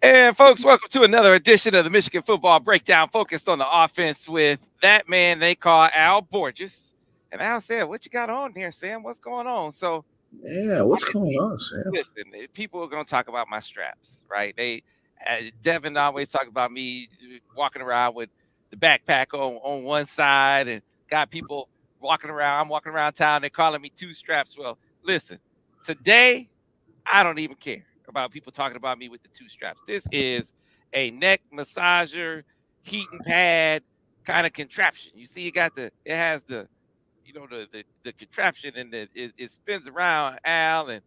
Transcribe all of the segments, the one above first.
And folks, welcome to another edition of the Michigan Football Breakdown, focused on the offense with that man they call Al Borges. And Al said, "What you got on there, Sam? What's going on?" So Yeah, what's going obviously, on, Sam? listen, people are going to talk about my straps, right? Devin always talk about me walking around with the backpack on one side, and got people walking around. I'm walking around town. They're calling me two straps. Well, listen, today I don't even care about people talking about me with the two straps. This is a neck massager, heating pad kind of contraption. You see, it has the contraption, and it spins around, Al. And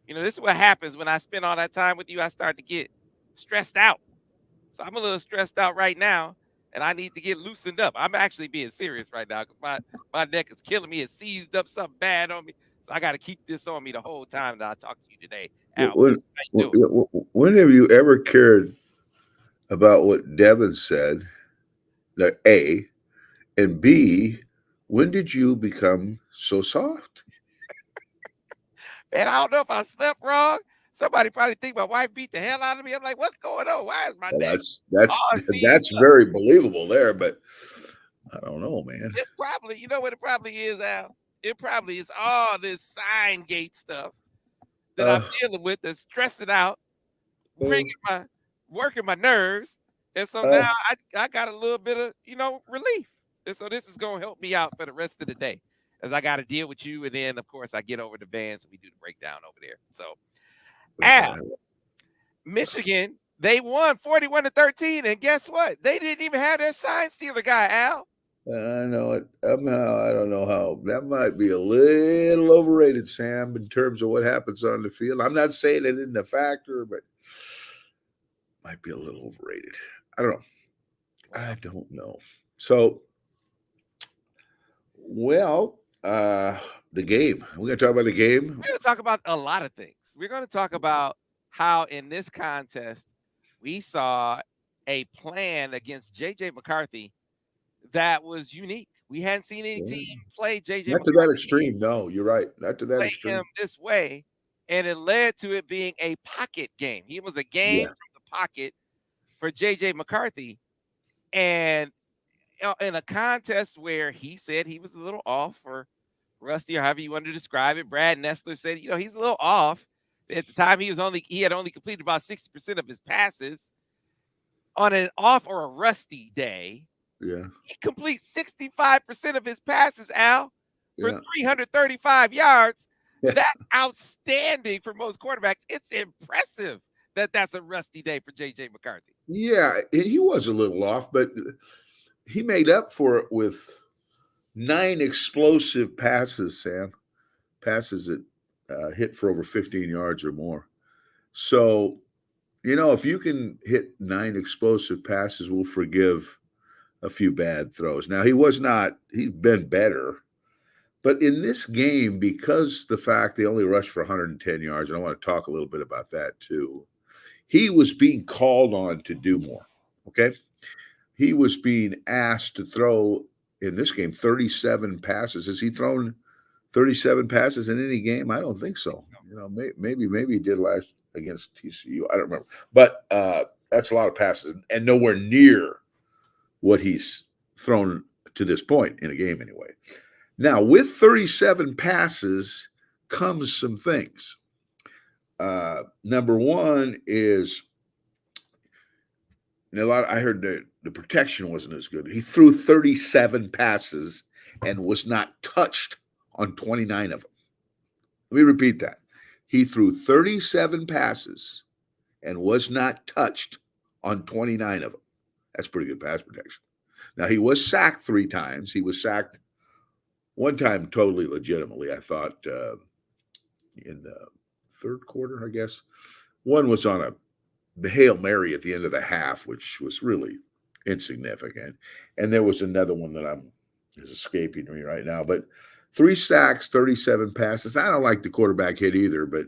this is what happens when I spend all that time with you. I start to get stressed out. So I'm a little stressed out right now, and I need to get loosened up. I'm actually being serious right now because my neck is killing me. It seized up something bad on me. So I got to keep this on me the whole time that I talk to you today. Al, When, please, how you doing? when have you ever cared about what Devin said? Like A and B. When did you become so soft? Man, I don't know if I slept wrong. Somebody probably think my wife beat the hell out of me. I'm like, what's going on? Why is my Well, neck that's all seized that's up? very believable there, but I don't know, man. It's probably, you know what it probably is, Al? It probably is all this sign gate stuff that I'm Uh, dealing with that's stressing out, uh, bringing my working my nerves. And so uh, now I got a little bit of, relief. And so this is gonna help me out for the rest of the day. As I gotta deal with you. And then of course I get over the Vans and we do the breakdown over there. So Al, Michigan, they won 41-13. And guess what? They didn't even have their sign stealer guy, Al. I know it. Somehow, I don't know how. That might be a little overrated, Sam, in terms of what happens on the field. I'm not saying it isn't a factor, but might be a little overrated. I don't know. I Well, don't know. So, well, the game. We're gonna talk about the game. we're gonna talk about a lot of things. We're gonna talk about how in this contest we saw a plan against JJ McCarthy that was unique. We hadn't seen any team play JJ Not to that McCarthy extreme. No, you're right. Not to that play him extreme. this way, and it led to it being a pocket game. He was a game Yeah. from the pocket for JJ McCarthy, and in a contest where he said he was a little off, or rusty, or however you want to describe it. Brad Nessler said, he's a little off. At the time, he had only completed about 60% of his passes. On an off or a rusty day, Yeah. he completes 65% of his passes, Al, for Yeah. 335 yards. Yeah. That's outstanding for most quarterbacks. It's impressive that that's a rusty day for JJ McCarthy. Yeah. He was a little off, but he made up for it with 9 explosive passes, Sam. Passes that hit for over 15 yards or more. So, if you can hit 9 explosive passes, we'll forgive a few bad throws. Now, he's been better. But in this game, because the fact they only rushed for 110 yards, and I want to talk a little bit about that too, he was being called on to do more. Okay. He was being asked to throw in this game 37 passes. Has he thrown 37 passes in any game? I don't think so. Maybe he did last against TCU. I don't remember. But that's a lot of passes and nowhere near what he's thrown to this point in a game anyway. Now, with 37 passes comes some things. Number one is I heard the protection wasn't as good. He threw 37 passes and was not touched on 29 of them. Let me repeat that. He threw 37 passes and was not touched on 29 of them. That's pretty good pass protection. Now, he was sacked 3 times. He was sacked one time totally legitimately, I thought, in the third quarter, I guess. One was on the Hail Mary at the end of the half, which was really insignificant. And there was another one that is escaping me right now. But 3 sacks, 37 passes. I don't like the quarterback hit either, but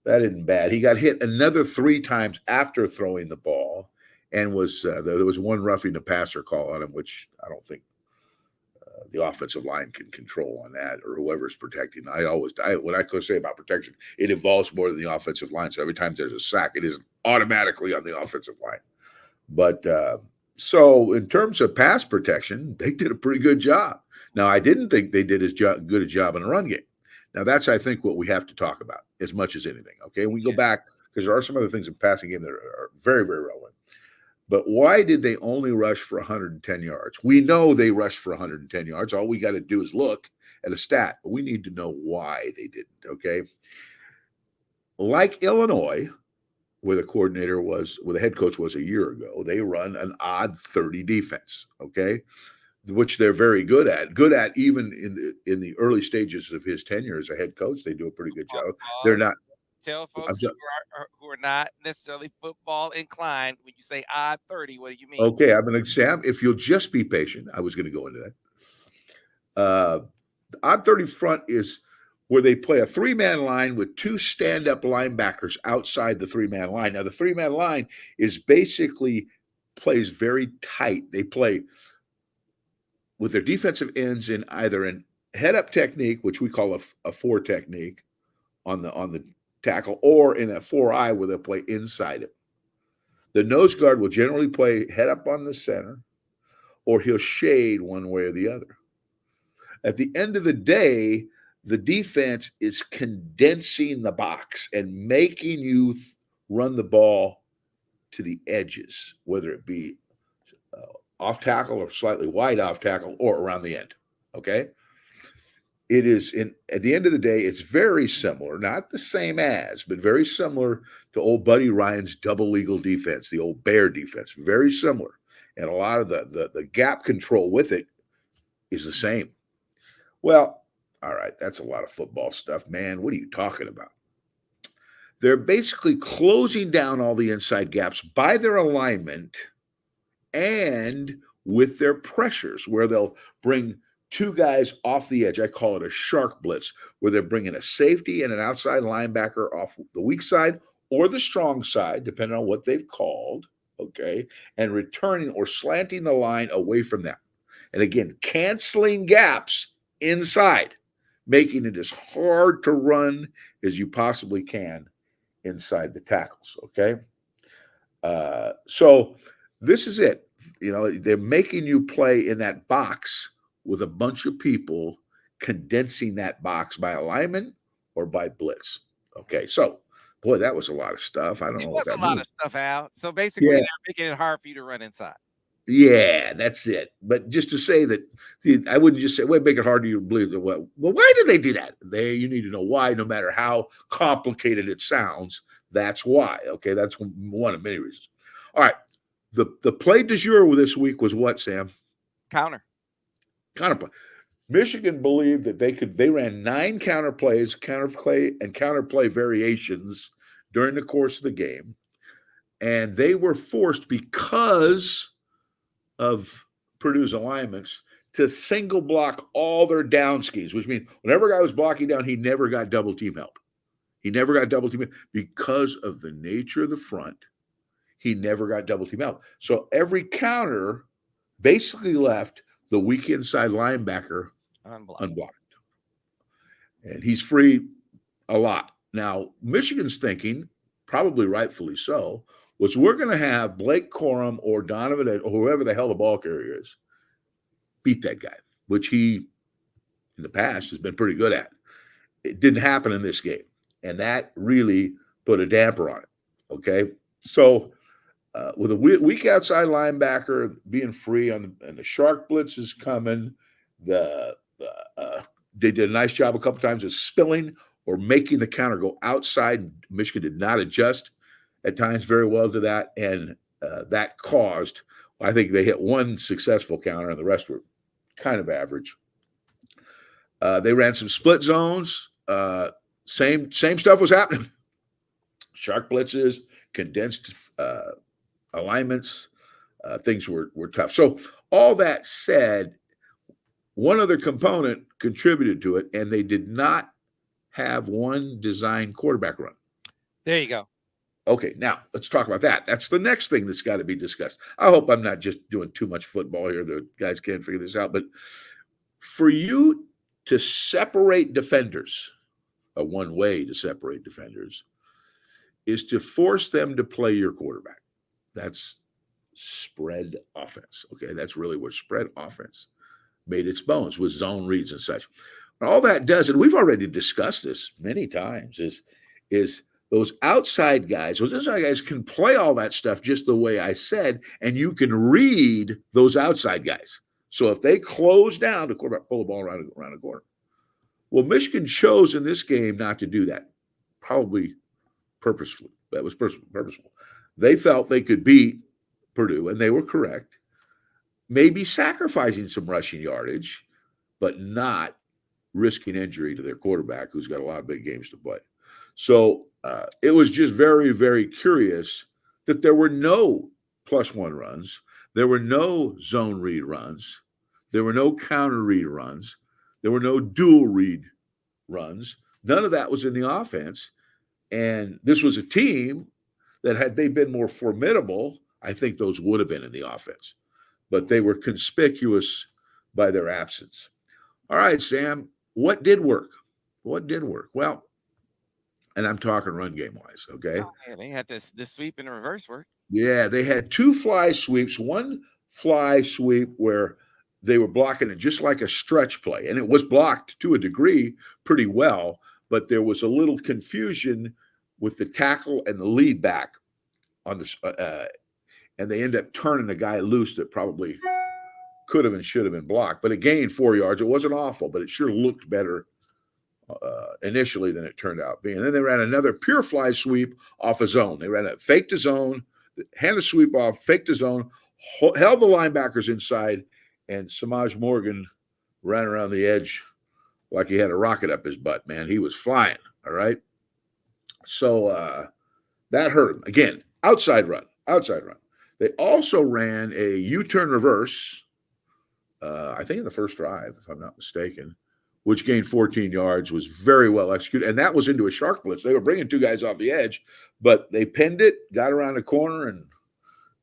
that isn't bad. He got hit another 3 times after throwing the ball, and there was one roughing the passer call on him, which I don't think the offensive line can control on that, or whoever's protecting. What I could say about protection, it involves more than the offensive line. So every time there's a sack, it isn't automatically on the offensive line. But so in terms of pass protection, they did a pretty good job. Now, I didn't think they did as good a job in the run game. Now, that's, I think, what we have to talk about as much as anything. Okay. We go back because there are some other things in passing game that are very, very relevant. But why did they only rush for 110 yards? We know they rushed for 110 yards. All we got to do is look at a stat, but we need to know why they didn't. Okay. Like Illinois, where the head coach was a year ago, they run an odd 30 defense, okay, which they're very good at even in the early stages of his tenure as a head coach. They do a pretty good job. They're not. Tell folks who are not necessarily football inclined when you say odd 30, what do you mean? Okay, I'm going to Sam. If you'll just be patient, I was going to go into that. Odd 30 front is where they play a three-man line with two stand-up linebackers outside the three-man line. Now, the three-man line is basically plays very tight. They play with their defensive ends in either an head-up technique, which we call a four technique on the tackle, or in a 4-eye where they play inside it. The nose guard will generally play head up on the center, or he'll shade one way or the other. At the end of the day, the defense is condensing the box and making you run the ball to the edges, whether it be off tackle or slightly wide off tackle or around the end. Okay. It is at the end of the day, it's very similar, not the same as, but very similar to old Buddy Ryan's double eagle defense, the old bear defense, very similar. And a lot of the gap control with it is the same. Well, all right, that's a lot of football stuff, man. What are you talking about? They're basically closing down all the inside gaps by their alignment and with their pressures, where they'll bring two guys off the edge. I call it a shark blitz, where they're bringing a safety and an outside linebacker off the weak side or the strong side, depending on what they've called, okay, and returning or slanting the line away from them. And again, canceling gaps inside, making it as hard to run as you possibly can inside the tackles, okay? So this is it. You know, they're making you play in that box with a bunch of people, condensing that box by alignment or by blitz. Okay, so, boy, that was a lot of stuff. I don't know what that means. It was a lot of stuff, Al. So basically, they're making it hard for you to run inside. Yeah, that's it. But just to say that, I wouldn't just say, well, make it hard to you to believe that. Well, why do they do that? You need to know why, no matter how complicated it sounds. That's why. Okay, that's one of many reasons. All right, the play du jour this week was what, Sam? Counterplay. Michigan believed that they ran 9 counterplay variations during the course of the game, and they were forced, because of Purdue's alignments, to single block all their down schemes, which means whenever a guy was blocking down, he never got double team help. He never got double team help because of the nature of the front. He never got double team help. So every counter basically left the weak inside linebacker unblocked. And he's free a lot. Now, Michigan's thinking, probably rightfully so, was we're going to have Blake Corum or Donovan or whoever the hell the ball carrier is beat that guy, which he, in the past, has been pretty good at. It didn't happen in this game, and that really put a damper on it, okay? So with a weak outside linebacker being free and the shark blitz is coming, they did a nice job a couple times of spilling or making the counter go outside. Michigan did not adjust at times very well to that, and that caused, I think they hit one successful counter, and the rest were kind of average. They ran some split zones. Same stuff was happening. Shark blitzes, condensed alignments, things were tough. So all that said, one other component contributed to it, and they did not have one design quarterback run. There you go. Okay, now let's talk about that. That's the next thing that's got to be discussed. I hope I'm not just doing too much football here. The guys can't figure this out. But for you to separate defenders, one way to separate defenders, is to force them to play your quarterback. That's spread offense. Okay, that's really where spread offense made its bones with zone reads and such. And all that does, and we've already discussed this many times, is those outside guys, those inside guys can play all that stuff just the way I said, and you can read those outside guys. So if they close down, the quarterback pull the ball around the corner. Well, Michigan chose in this game not to do that, probably purposefully. That was purposeful. They felt they could beat Purdue, and they were correct. Maybe sacrificing some rushing yardage, but not risking injury to their quarterback, who's got a lot of big games to play. So it was just very, very curious that there were no +1 runs. There were no zone read runs. There were no counter read runs. There were no dual read runs. None of that was in the offense. And this was a team that, had they been more formidable, I think those would have been in the offense. But they were conspicuous by their absence. All right, Sam, what did work? What did work? Well, and I'm talking run game wise, okay? Oh, yeah, they had this sweep and reverse work. Yeah, they had 2 fly sweeps, one fly sweep where they were blocking it just like a stretch play. And it was blocked to a degree pretty well, but there was a little confusion with the tackle and the lead back on the and they end up turning the guy loose that probably could have and should have been blocked. But it gained 4 yards. It wasn't awful, but it sure looked better initially than it turned out being. And then they ran another pure fly sweep off a zone. They ran a fake to zone, hand a sweep off, fake to zone, held the linebackers inside, and Samaj Morgan ran around the edge like he had a rocket up his butt, man. He was flying, all right? So that hurt him. Again, outside run. They also ran a U-turn reverse, I think in the first drive, if I'm not mistaken, which gained 14 yards, was very well executed. And that was into a shark blitz. They were bringing 2 guys off the edge, but they pinned it, got around the corner, and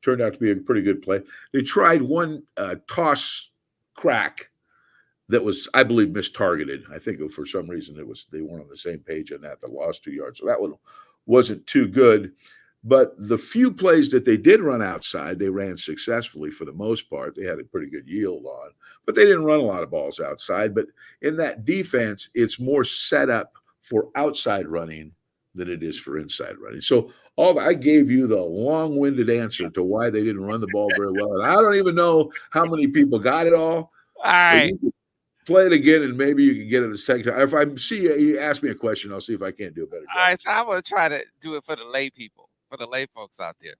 turned out to be a pretty good play. They tried one toss crack that was, I believe, mistargeted. I think for some reason they weren't on the same page on that. They lost 2 yards. So that one wasn't too good. But the few plays that they did run outside, they ran successfully for the most part. They had a pretty good yield on, but they didn't run a lot of balls outside. But in that defense, it's more set up for outside running than it is for inside running. So I gave you the long-winded answer to why they didn't run the ball very well. And I don't even know how many people got it all. All right. Play it again, and maybe you can get it the second time. If I see you ask me a question, I'll see if I can't do a better job. All right, so I'm going to try to do it for the lay people, for the lay folks out there.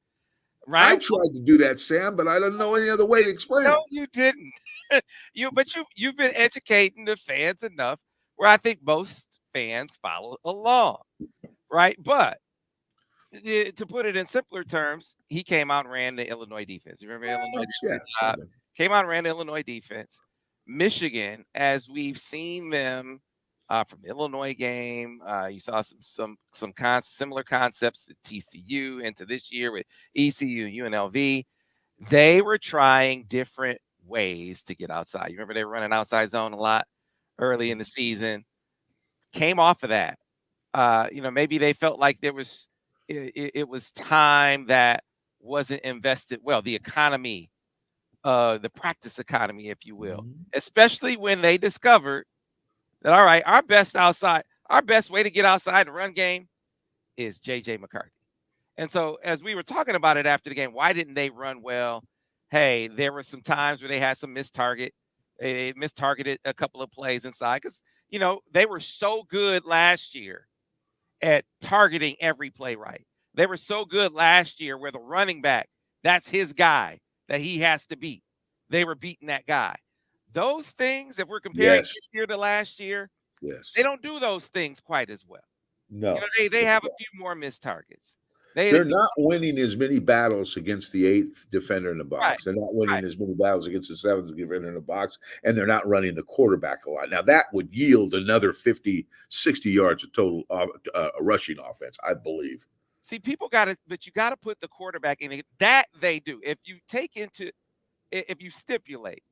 Right? I tried to do that, Sam, but I don't know any other way to explain it. No, you didn't. You've been educating the fans enough where I think most fans follow along, right? But to put it in simpler terms, he came out and ran the Illinois defense. You remember Illinois? Yeah. Came out and ran the Illinois defense. Michigan, as we've seen them from the Illinois game, you saw some similar concepts at TCU into this year with ECU and UNLV. They were trying different ways to get outside. You remember they were running outside zone a lot early in the season. Came off of that. Maybe they felt like it was time that wasn't invested well. The economy, the practice economy, if you will, especially when they discovered that, all right, our best way to get outside the run game is JJ McCarty. And so as we were talking about it after the game, why didn't they run well? Hey, there were some times where they had some mistarget. They mistargeted a couple of plays inside because, they were so good last year at targeting every play right. They were so good last year where the running back, that's his guy that he has to beat. They were beating that guy. Those things, if we're comparing this year to last year, they don't do those things quite as well. No. They have a few more missed targets. They're not winning as many battles against the 8th defender in the box. Right. They're not winning as many battles against the 7th defender in the box, and they're not running the quarterback a lot. Now, that would yield another 50, 60 yards of total rushing offense, I believe. See, people got to, but you got to put the quarterback in it. That they do. If you stipulate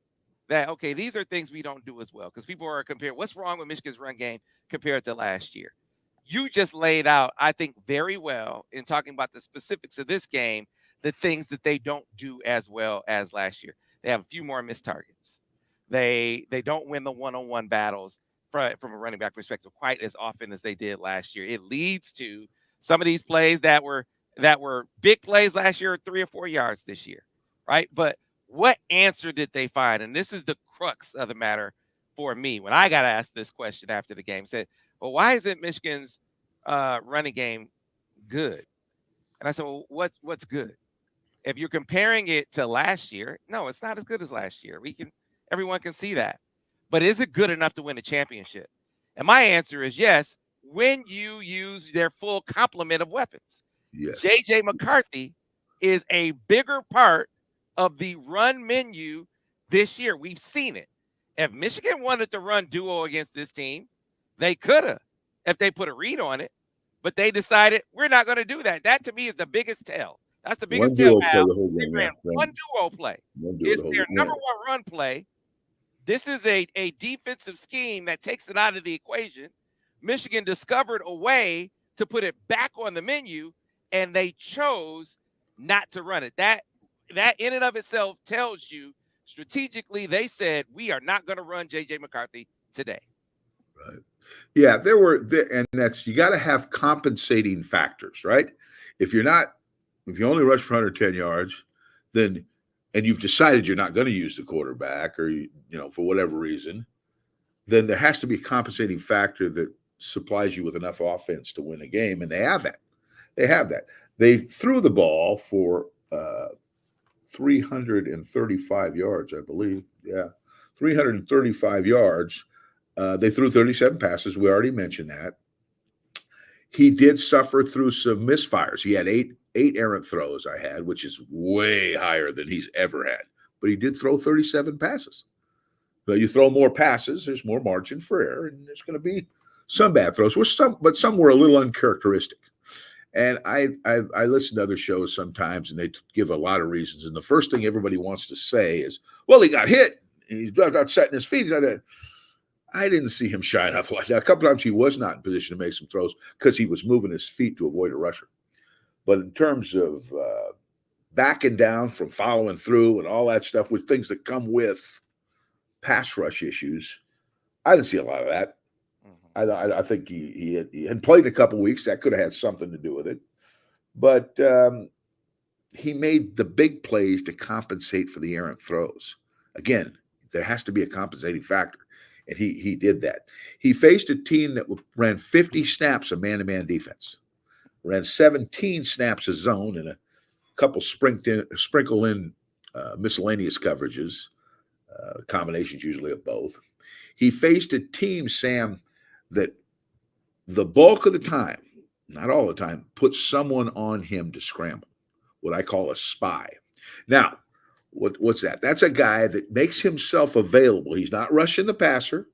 that, okay, these are things we don't do as well, because people are comparing what's wrong with Michigan's run game compared to last year. you just laid out, I think, very well in talking about the specifics of this game, the things that they don't do as well as last year. They have a few more missed targets. They don't win the one-on-one battles from a running back perspective quite as often as they did last year. It leads to some of these plays that were big plays last year, 3 or 4 yards this year, right? But what answer did they find? And this is the crux of the matter for me. When I got asked this question after the game, said, "Well, why isn't Michigan's running game good?" And I said, "Well, what's good? If you're comparing it to last year, no, it's not as good as last year. Everyone can see that. But is it good enough to win a championship?" And my answer is yes, when you use their full complement of weapons. Yes. JJ McCarthy is a bigger part of the run menu this year. We've seen it. If Michigan wanted to run duo against this team, they could have if they put a read on it. But they decided we're not going to do that. That to me is the biggest tell. That's the biggest One tell, duo play Mal. the whole They game. ran Yeah. one duo play. One duo It's the whole their game. number one run play. This is a defensive scheme that takes it out of the equation. Michigan discovered a way to put it back on the menu, and they chose not to run it. That in and of itself tells you strategically they said we are not going to run JJ McCarthy today. Right. Yeah, there were, and that's, you got to have compensating factors, right? If you're not, if you only rush for 110 yards, then, and you've decided you're not going to use the quarterback, or for whatever reason, then there has to be a compensating factor that supplies you with enough offense to win a game, and they have that. They have that. They threw the ball for 335 yards, I believe. Yeah, 335 yards. They threw 37 passes. We already mentioned that. He did suffer through some misfires. He had eight errant throws, I had, which is way higher than he's ever had. But he did throw 37 passes. But you throw more passes, there's more margin for error, and there's going to be some bad throws, but some were a little uncharacteristic. And I listen to other shows sometimes, and they give a lot of reasons. And the first thing everybody wants to say is, well, he got hit. He's not setting his feet. I didn't see him shy enough like that. A couple times he was not in position to make some throws because he was moving his feet to avoid a rusher. But in terms of backing down from following through and all that stuff, with things that come with pass rush issues, I didn't see a lot of that. I think he had played in a couple weeks. That could have had something to do with it. But he made the big plays to compensate for the errant throws. Again, there has to be a compensating factor, and he did that. He faced a team that ran 50 snaps of man-to-man defense, ran 17 snaps of zone, and a couple sprinkle in miscellaneous coverages, combinations usually of both. He faced a team, Sam, that the bulk of the time, not all the time, put someone on him to scramble, what I call a spy. Now, what's that? That's a guy that makes himself available. He's not rushing the passer,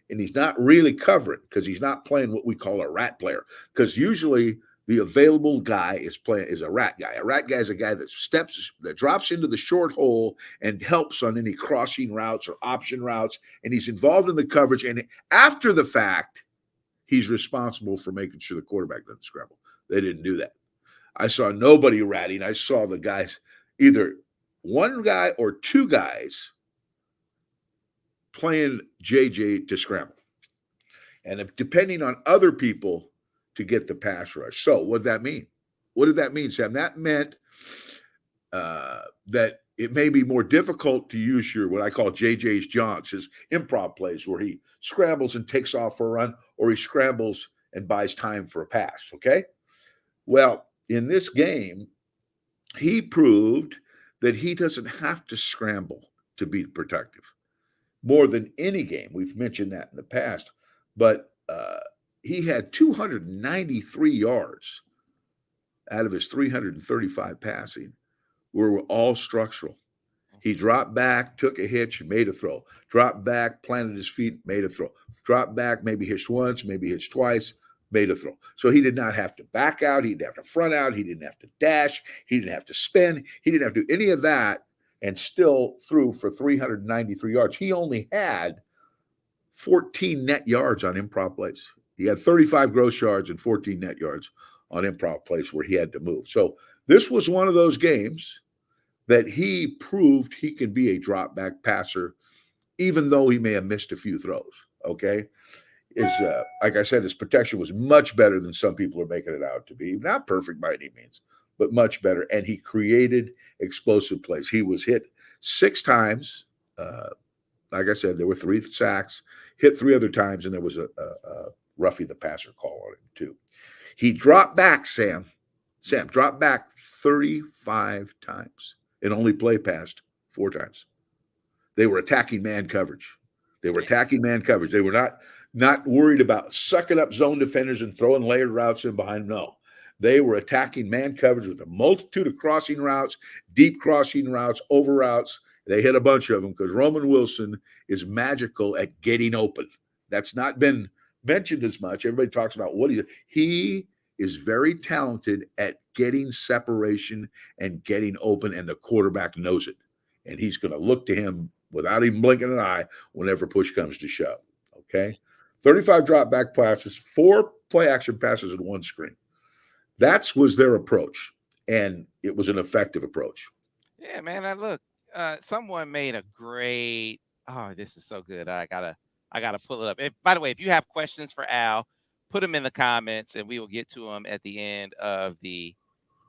and he's not really covering because he's not playing what we call a rat player. Because usually the available guy is a rat guy. A rat guy is a guy that drops into the short hole and helps on any crossing routes or option routes, and he's involved in the coverage. And after the fact, he's responsible for making sure the quarterback doesn't scramble. They didn't do that. I saw nobody ratting. I saw the guys, either one guy or two guys, playing JJ to scramble. And depending on other people, to get the pass rush. So what did that mean? What did that mean, Sam? That meant that it may be more difficult to use your, what I call JJ's jaunts, his improv plays, where he scrambles and takes off for a run, or he scrambles and buys time for a pass, okay? Well, in this game, he proved that he doesn't have to scramble to be productive. More than any game. We've mentioned that in the past. But he had 293 yards out of his 335 passing were all structural. He dropped back, took a hitch, and made a throw. Dropped back, planted his feet, made a throw. Dropped back, maybe hitched once, maybe hitched twice, made a throw. So he did not have to back out. He didn't have to front out. He didn't have to dash. He didn't have to spin. He didn't have to do any of that, and still threw for 393 yards. He only had 14 net yards on improv plays. He had 35 gross yards and 14 net yards on improv plays where he had to move. So this was one of those games that he proved he can be a drop back passer, even though he may have missed a few throws. Okay. Like I said, his protection was much better than some people are making it out to be. Not perfect by any means, but much better. And he created explosive plays. He was hit 6 times. Like I said, there were 3 sacks, hit 3 other times, and there was a roughing the passer call on him too. He dropped back, Sam dropped back 35 times and only play passed 4 times. They were attacking man coverage. They were not worried about sucking up zone defenders and throwing layered routes in behind them. No. They were attacking man coverage with a multitude of crossing routes, deep crossing routes, over routes. They hit a bunch of them because Roman Wilson is magical at getting open. That's not been mentioned as much. Everybody talks about what he is very talented at getting separation and getting open, and the quarterback knows it. And he's going to look to him without even blinking an eye whenever push comes to shove. Okay? 35 drop back passes, 4 play action passes, and 1 screen. That was their approach, and it was an effective approach. Yeah, man. Look, someone made a great. Oh, this is so good. I gotta pull it up. By the way, if you have questions for Al, put them in the comments, and we will get to them at the end of the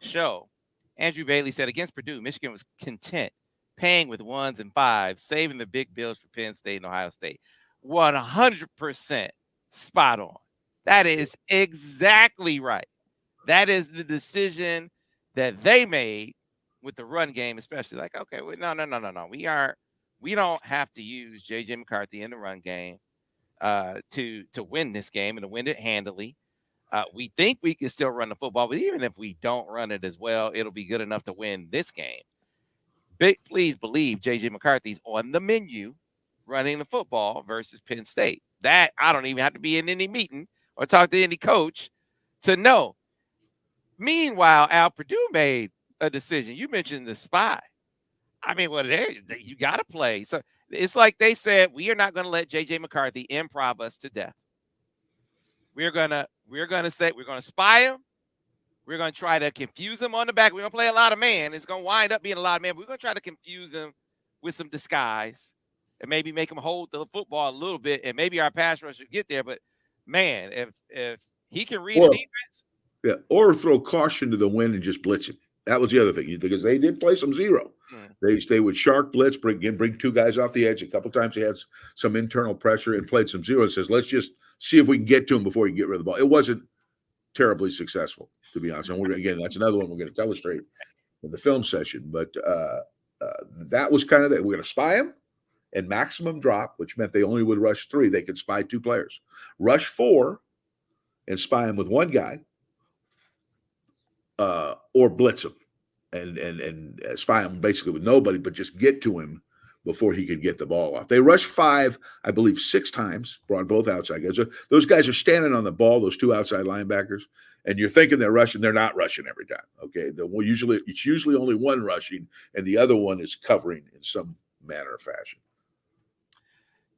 show. Andrew Bailey said, against Purdue, Michigan was content paying with 1s and 5s, saving the big bills for Penn State and Ohio State. 100% spot on. That is exactly right. That is the decision that they made with the run game, especially. Like, okay, no. We don't have to use JJ McCarthy in the run game to win this game and to win it handily. We think we can still run the football, but even if we don't run it as well, it'll be good enough to win this game. Please believe JJ McCarthy's on the menu running the football versus Penn State. That I don't even have to be in any meeting or talk to any coach to know. Meanwhile, Al, Purdue made a decision. You mentioned the spy. I mean, you got to play. So it's like they said, we are not going to let JJ McCarthy improv us to death. We're gonna spy him. We're gonna try to confuse him on the back. We're gonna play a lot of man. It's gonna wind up being a lot of man. But we're gonna try to confuse him with some disguise and maybe make him hold the football a little bit, and maybe our pass rush should get there. But man, if he can read the defense, yeah, or throw caution to the wind and just blitz him. That was the other thing, because they did play some zero. They would shark blitz, bring 2 guys off the edge. A couple times they had some internal pressure and played some zero. And says, let's just see if we can get to him before you get rid of the ball. It wasn't terribly successful, to be honest. And that's another one we're going to illustrate in the film session. But that was kind of that. We're going to spy him and maximum drop, which meant they only would rush 3. They could spy 2 players. Rush 4 and spy him with 1 guy, or blitz him and spy him basically with nobody, but just get to him before he could get the ball off. They rushed 5, I believe, 6 times, brought both outside guys. So those guys are standing on the ball, those 2 outside linebackers, and you're thinking they're rushing. They're not rushing every time. Okay, it's usually only 1 rushing, and the other one is covering in some manner or fashion.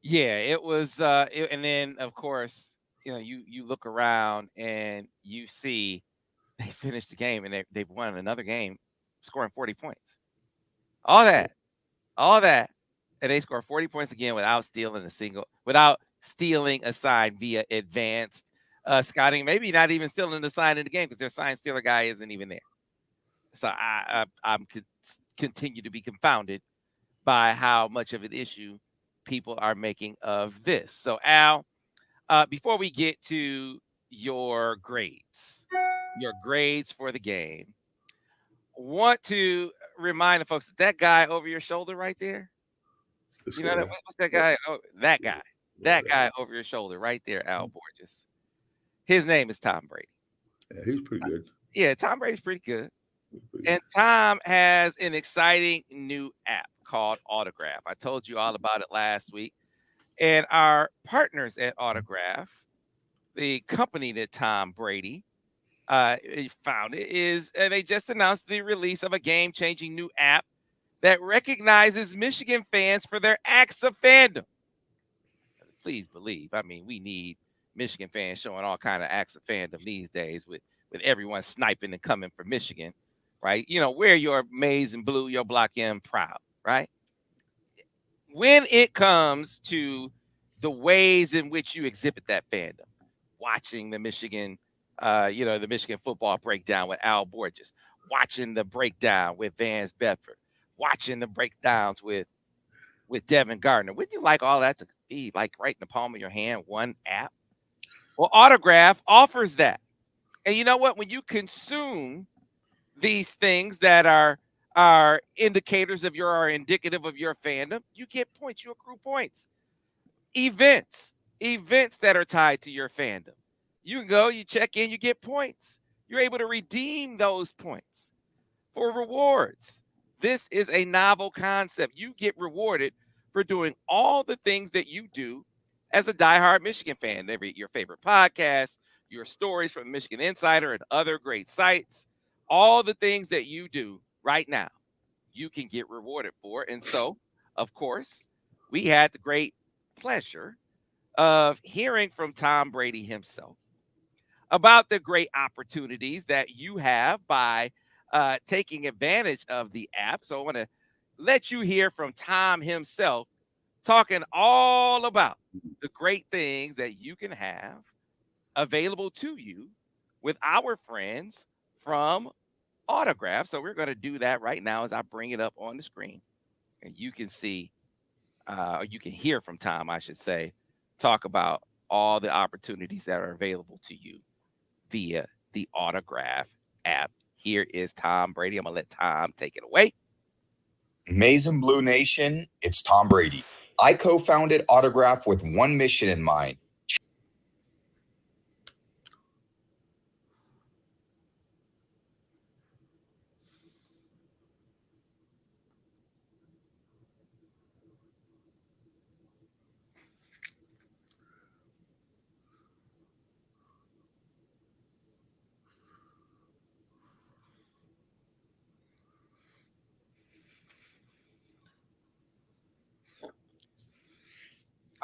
Yeah, it was. And then of course, you look around and you see they finished the game and they've won another game, scoring 40 points. All that, and they score 40 points again without stealing a sign via advanced scouting. Maybe not even stealing a sign in the game because their sign stealer guy isn't even there. So I'm continue to be confounded by how much of an issue people are making of this. So Al, before we get to your grades for the game, want to remind the folks that guy over your shoulder right there. What's that guy? Oh, that guy over your shoulder right there, Al Borges. His name is Tom Brady. Yeah, he's pretty good. Yeah, Tom Brady's pretty good. And Tom has an exciting new app called Autograph. I told you all about it last week. And our partners at Autograph, the company that Tom Brady founded, they just announced the release of a game-changing new app that recognizes Michigan fans for their acts of fandom. Please believe. I mean, we need Michigan fans showing all kind of acts of fandom these days with everyone sniping and coming for Michigan, right? Wear your maize and blue, your block M proud, right? When it comes to the ways in which you exhibit that fandom, watching the Michigan, the Michigan football breakdown with Al Borges, watching the breakdown with Vance Bedford, watching the breakdowns with Devin Gardner. Wouldn't you like all that to be like right in the palm of your hand, one app? Well, Autograph offers that. And you know what? When you consume these things that are indicators of are indicative of your fandom, you get points, you accrue points. Events that are tied to your fandom. You can go, you check in, you get points. You're able to redeem those points for rewards. This is a novel concept. You get rewarded for doing all the things that you do as a diehard Michigan fan. Your favorite podcast, your stories from Michigan Insider and other great sites, all the things that you do right now, you can get rewarded for. And so, of course, we had the great pleasure of hearing from Tom Brady himself about the great opportunities that you have by taking advantage of the app. So I want to let you hear from Tom himself talking all about the great things that you can have available to you with our friends from Autograph. So we're going to do that right now as I bring it up on the screen. And you can see, or you can hear from Tom, I should say, talk about all the opportunities that are available to you via the Autograph app. Here is Tom Brady. I'm going to let Tom take it away. Maize and Blue Nation, it's Tom Brady. I co-founded Autograph with one mission in mind.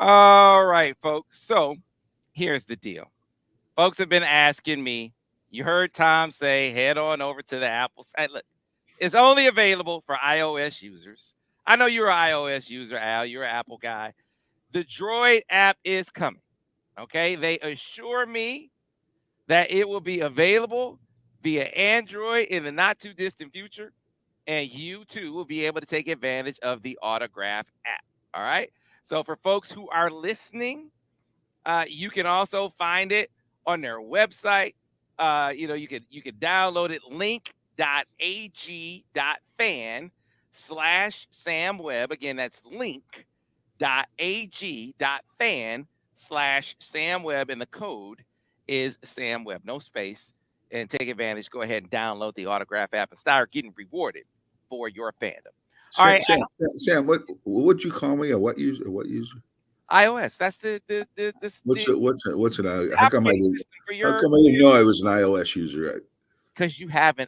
All right, folks. So here's the deal. Folks have been asking me. You heard Tom say, head on over to the Apple site. Look, it's only available for iOS users. I know you're an iOS user, Al. You're an Apple guy. The Droid app is coming. Okay. They assure me that it will be available via Android in the not too distant future. And you too will be able to take advantage of the Autograph app. All right. So for folks who are listening, you can also find it on their website. You can download it link.ag.fan/Sam Webb. Again, that's link.ag.fan/Sam Webb, and the code is Sam Webb, no space. And take advantage. Go ahead and download the Autograph app and start getting rewarded for your fandom. All right, Sam, what would you call me? What user? iOS. That's the What's it? How come I didn't know I was an iOS user? Because you have an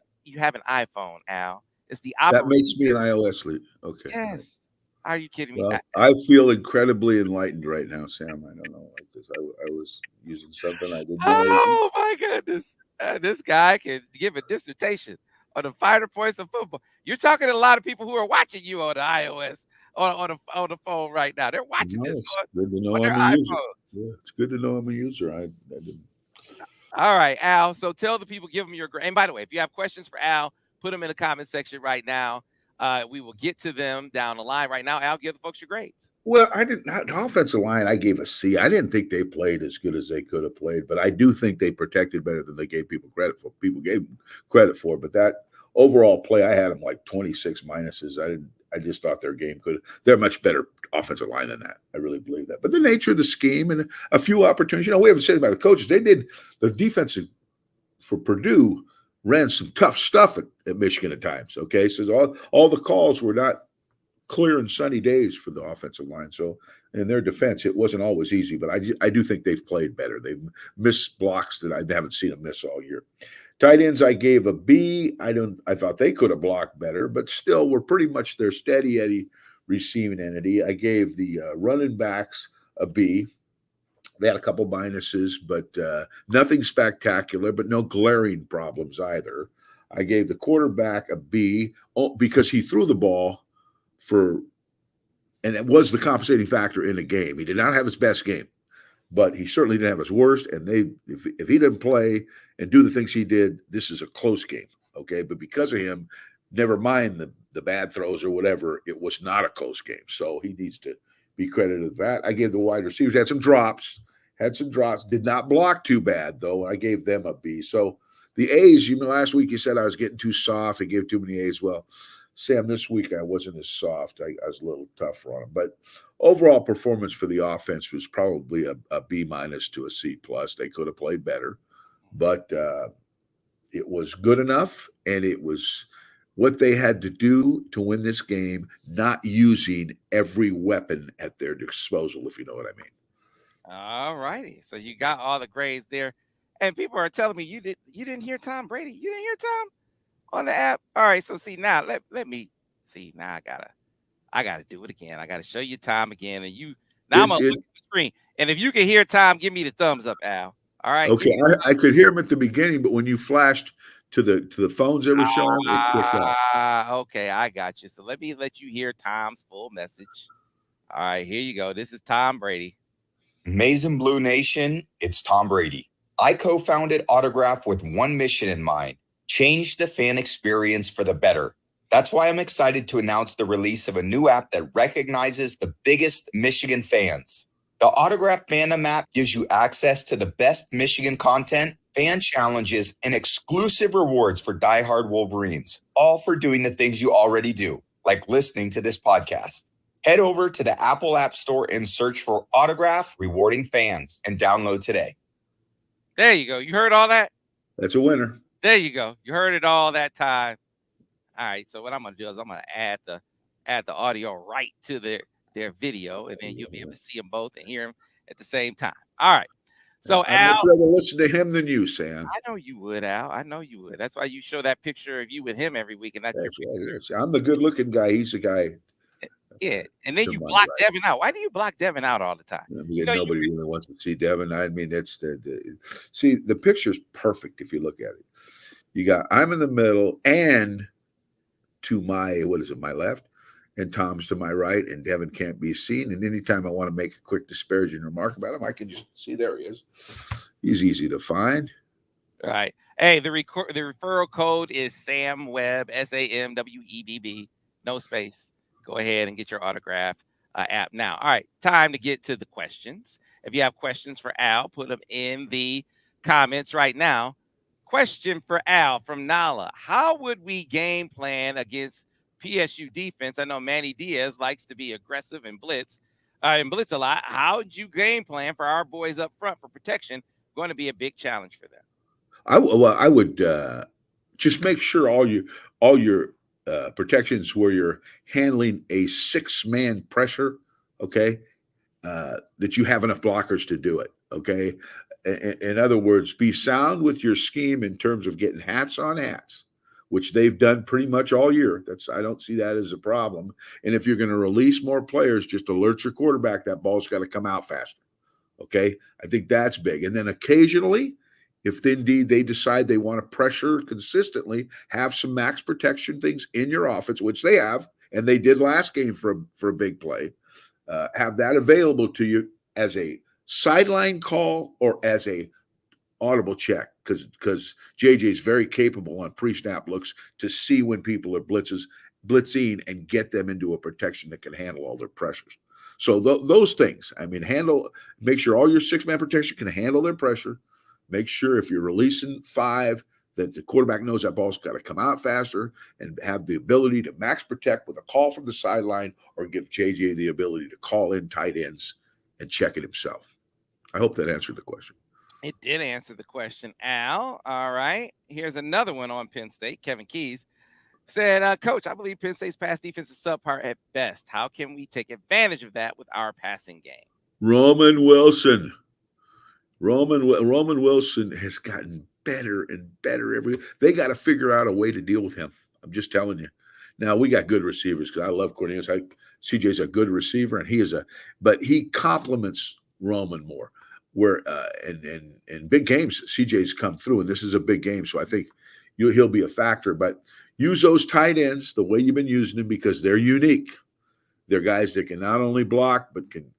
iPhone, Al. It's the that makes me an iOS lead. Okay. Yes. Are you kidding me? Well, I feel incredibly enlightened right now, Sam. I don't know, because I was using something I didn't know. Oh my goodness! This guy can give a dissertation on the finer points of football. You're talking to a lot of people who are watching you on the iOS on the phone right now. They're watching this on their iPhones. Yeah, it's good to know I'm a user. I didn't. All right, Al. So tell the people, give them your grade. And by the way, if you have questions for Al, put them in the comment section right now. We will get to them down the line. Right now, Al, give the folks your grades. Well, I didn't. The offensive line, I gave a C. I didn't think they played as good as they could have played, but I do think they protected better than they gave people credit for. People gave them credit for, but that overall play, I had them like 26 minuses. I just thought their game they're much better offensive line than that. I really believe that. But the nature of the scheme and a few opportunities, we haven't said about the coaches. They did the defensive for Purdue ran some tough stuff at Michigan at times. Okay. So all the calls were not clear and sunny days for the offensive line. So in their defense, it wasn't always easy, but I do think they've played better. They've missed blocks that I haven't seen them miss all year. Tight ends, I gave a B. I thought they could have blocked better, but still were pretty much their steady Eddie receiving entity. I gave the running backs a B. They had a couple minuses, but nothing spectacular, but no glaring problems either. I gave the quarterback a B because he threw the ball and it was the compensating factor in the game. He did not have his best game, but he certainly didn't have his worst. And if he didn't play and do the things he did, this is a close game. Okay. But because of him, never mind the bad throws or whatever, it was not a close game. So he needs to be credited for that. I gave the wide receivers, had some drops, did not block too bad, though. I gave them a B. So the A's, last week you said I was getting too soft. I gave too many A's. Well, Sam, this week I wasn't as soft. I was a little tougher on him. But overall performance for the offense was probably a B- to a C+. They could have played better. But it was good enough, and it was what they had to do to win this game, not using every weapon at their disposal, if you know what I mean. All righty. So you got all the grades there. And people are telling me you didn't hear Tom Brady. You didn't hear Tom on the app. All right. So see now, let me see. Now I gotta do it again. I gotta show you Tom again. And I'm gonna look at the screen. And if you can hear Tom, give me the thumbs up, Al. All right. Okay. I could hear him at the beginning, but when you flashed to the phones that were showing, it clicked off. Okay, I got you. So let me let you hear Tom's full message. All right, here you go. This is Tom Brady. Maize and Blue Nation, it's Tom Brady. I co-founded Autograph with one mission in mind: change the fan experience for the better. That's why I'm excited to announce the release of a new app that recognizes the biggest Michigan fans. The Autograph Fandom app gives you access to the best Michigan content, fan challenges, and exclusive rewards for diehard Wolverines, all for doing the things you already do, like listening to this podcast. Head over to the Apple App Store and search for Autograph Rewarding Fans and download today. There you go. You heard all that? That's a winner. There you go. You heard it all that time. All right. So what I'm going to do is I'm going to add the audio right to their video, and then you'll be able to see them both and hear them at the same time. All right. So Al, I'd rather listen to him than you, Sam. I know you would, Al. I know you would. That's why you show that picture of you with him every week, and that's your picture. I'm the good-looking guy. He's the guy. Yeah, and then you block Devin out. Why do you block Devin out all the time? Nobody really wants to see Devin. I mean, that's see, the picture's perfect if you look at it. I'm in the middle, and to my my left, and Tom's to my right, and Devin can't be seen. And anytime I want to make a quick disparaging remark about him, I can just see there he is. He's easy to find. All right. Hey, the referral code is Sam Webb, SAMWEBB, no space. Go ahead and get your autograph app now. All right, time to get to the questions. If you have questions for Al, put them in the comments right now. Question for Al from Nala: how would we game plan against PSU defense? I know Manny Diaz likes to be aggressive and blitz a lot. How would you game plan for our boys up front for protection? Going to be a big challenge for them. I would just make sure all your protections where you're handling a 6-man pressure, okay, that you have enough blockers to do it, okay? In other words, be sound with your scheme in terms of getting hats on hats, which they've done pretty much all year. I don't see that as a problem. And if you're going to release more players, just alert your quarterback that ball's got to come out faster, okay? I think that's big. And then occasionally, if indeed they decide they want to pressure consistently, have some max protection things in your offense, which they have, and they did last game for a big play, have that available to you as a sideline call or as a audible check, because JJ is very capable on pre-snap looks to see when people are blitzing and get them into a protection that can handle all their pressures. So those things, I mean, make sure all your 6-man protection can handle their pressure. Make sure if you're releasing 5 that the quarterback knows that ball's got to come out faster and have the ability to max protect with a call from the sideline, or give JJ the ability to call in tight ends and check it himself. I hope that answered the question. It did answer the question, Al. All right. Here's another one on Penn State. Kevin Keys said, Coach, I believe Penn State's pass defense is subpar at best. How can we take advantage of that with our passing game? Roman Wilson has gotten better and better they got to figure out a way to deal with him. I'm just telling you. Now, we got good receivers because I love Cornelius. CJ's a good receiver, and but he complements Roman more. where in big games, CJ's come through, and this is a big game, so I think he'll be a factor. But use those tight ends the way you've been using them because they're unique. They're guys that can not only block but can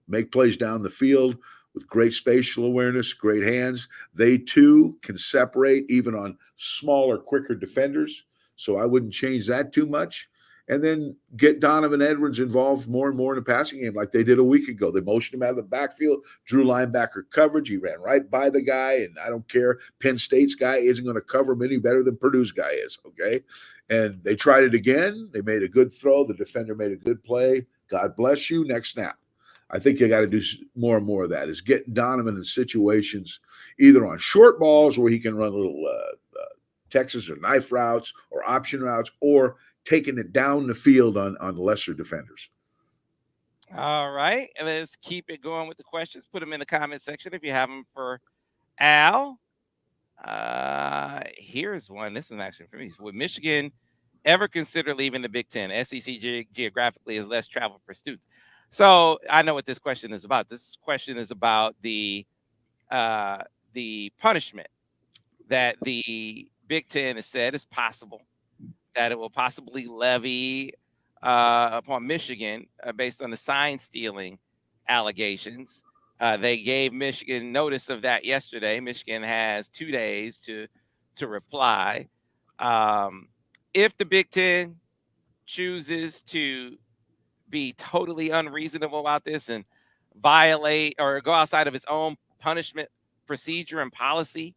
make plays down the field with great spatial awareness, great hands. They too can separate even on smaller, quicker defenders. So I wouldn't change that too much. And then get Donovan Edwards involved more and more in the passing game like they did a week ago. They motioned him out of the backfield, drew linebacker coverage. He ran right by the guy, and I don't care. Penn State's guy isn't going to cover him any better than Purdue's guy is, okay? And they tried it again. They made a good throw. The defender made a good play. God bless you. Next snap. I think you got to do more and more of that, is getting Donovan in situations either on short balls where he can run little Texas or knife routes or option routes, or taking it down the field on lesser defenders. All right. Let's keep it going with the questions. Put them in the comment section if you have them for Al. Here's one. This one actually for me. Would Michigan ever consider leaving the Big Ten? SEC geographically is less travel for students. So I know what this question is about. This question is about the punishment that the Big Ten has said is possible, that it will possibly levy upon Michigan based on the sign stealing allegations. They gave Michigan notice of that yesterday. Michigan has 2 days to reply. If the Big Ten chooses to be totally unreasonable about this and violate or go outside of its own punishment procedure and policy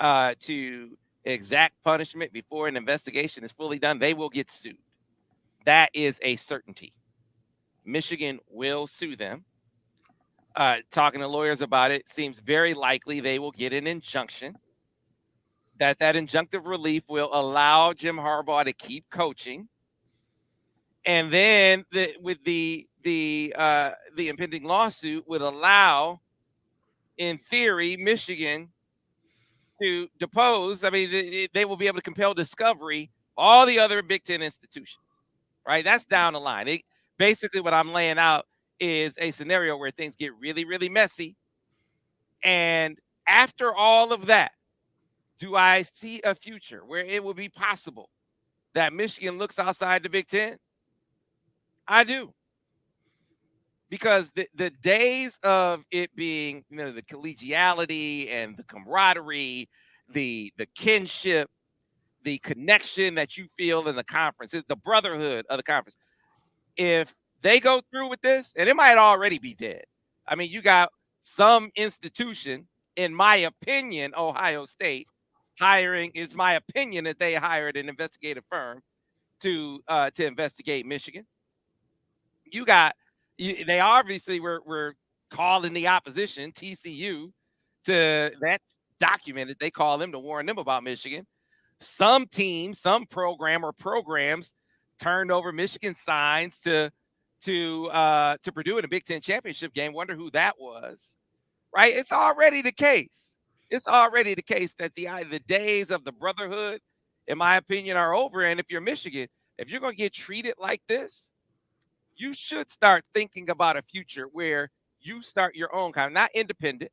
to exact punishment before an investigation is fully done, they will get sued. That is a certainty. Michigan will sue them. Talking to lawyers about it, seems very likely they will get an injunction. That injunctive relief will allow Jim Harbaugh to keep coaching. And then with the impending lawsuit would allow, in theory, Michigan to depose. I mean, they will be able to compel discovery all the other Big Ten institutions, right? That's down the line. Basically, what I'm laying out is a scenario where things get really, really messy. And after all of that, do I see a future where it will be possible that Michigan looks outside the Big Ten? I do. Because the days of it being, the collegiality and the camaraderie, the kinship, the connection that you feel in the conference, is the brotherhood of the conference. If they go through with this, and it might already be dead. I mean, you got some institution, in my opinion, Ohio State, hiring, it's my opinion that they hired an investigative firm to investigate Michigan. They obviously were calling the opposition, TCU, that's documented. They call them to warn them about Michigan. Some team, some program or programs turned over Michigan signs to Purdue in a Big Ten championship game. Wonder who that was, right? It's already the case. It's already the case that the days of the brotherhood, in my opinion, are over. And if you're Michigan, if you're going to get treated like this, you should start thinking about a future where you start your own kind, not independent,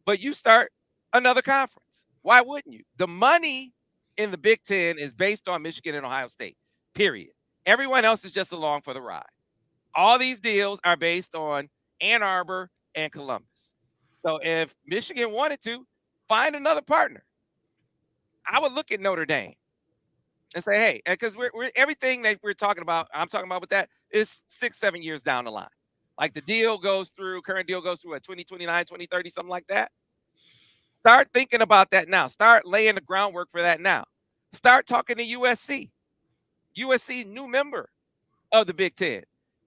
but you start another conference. Why wouldn't you? The money in the Big Ten is based on Michigan and Ohio State, period. Everyone else is just along for the ride. All these deals are based on Ann Arbor and Columbus. So if Michigan wanted to, find another partner. I would look at Notre Dame and say, hey, because we're everything that we're talking about, I'm talking about with that, is 6-7 years down the line. Like the current deal goes through at 2029, 2030, something like that. Start thinking about that now. Start laying the groundwork for that now. Start talking to USC. USC, new member of the Big Ten.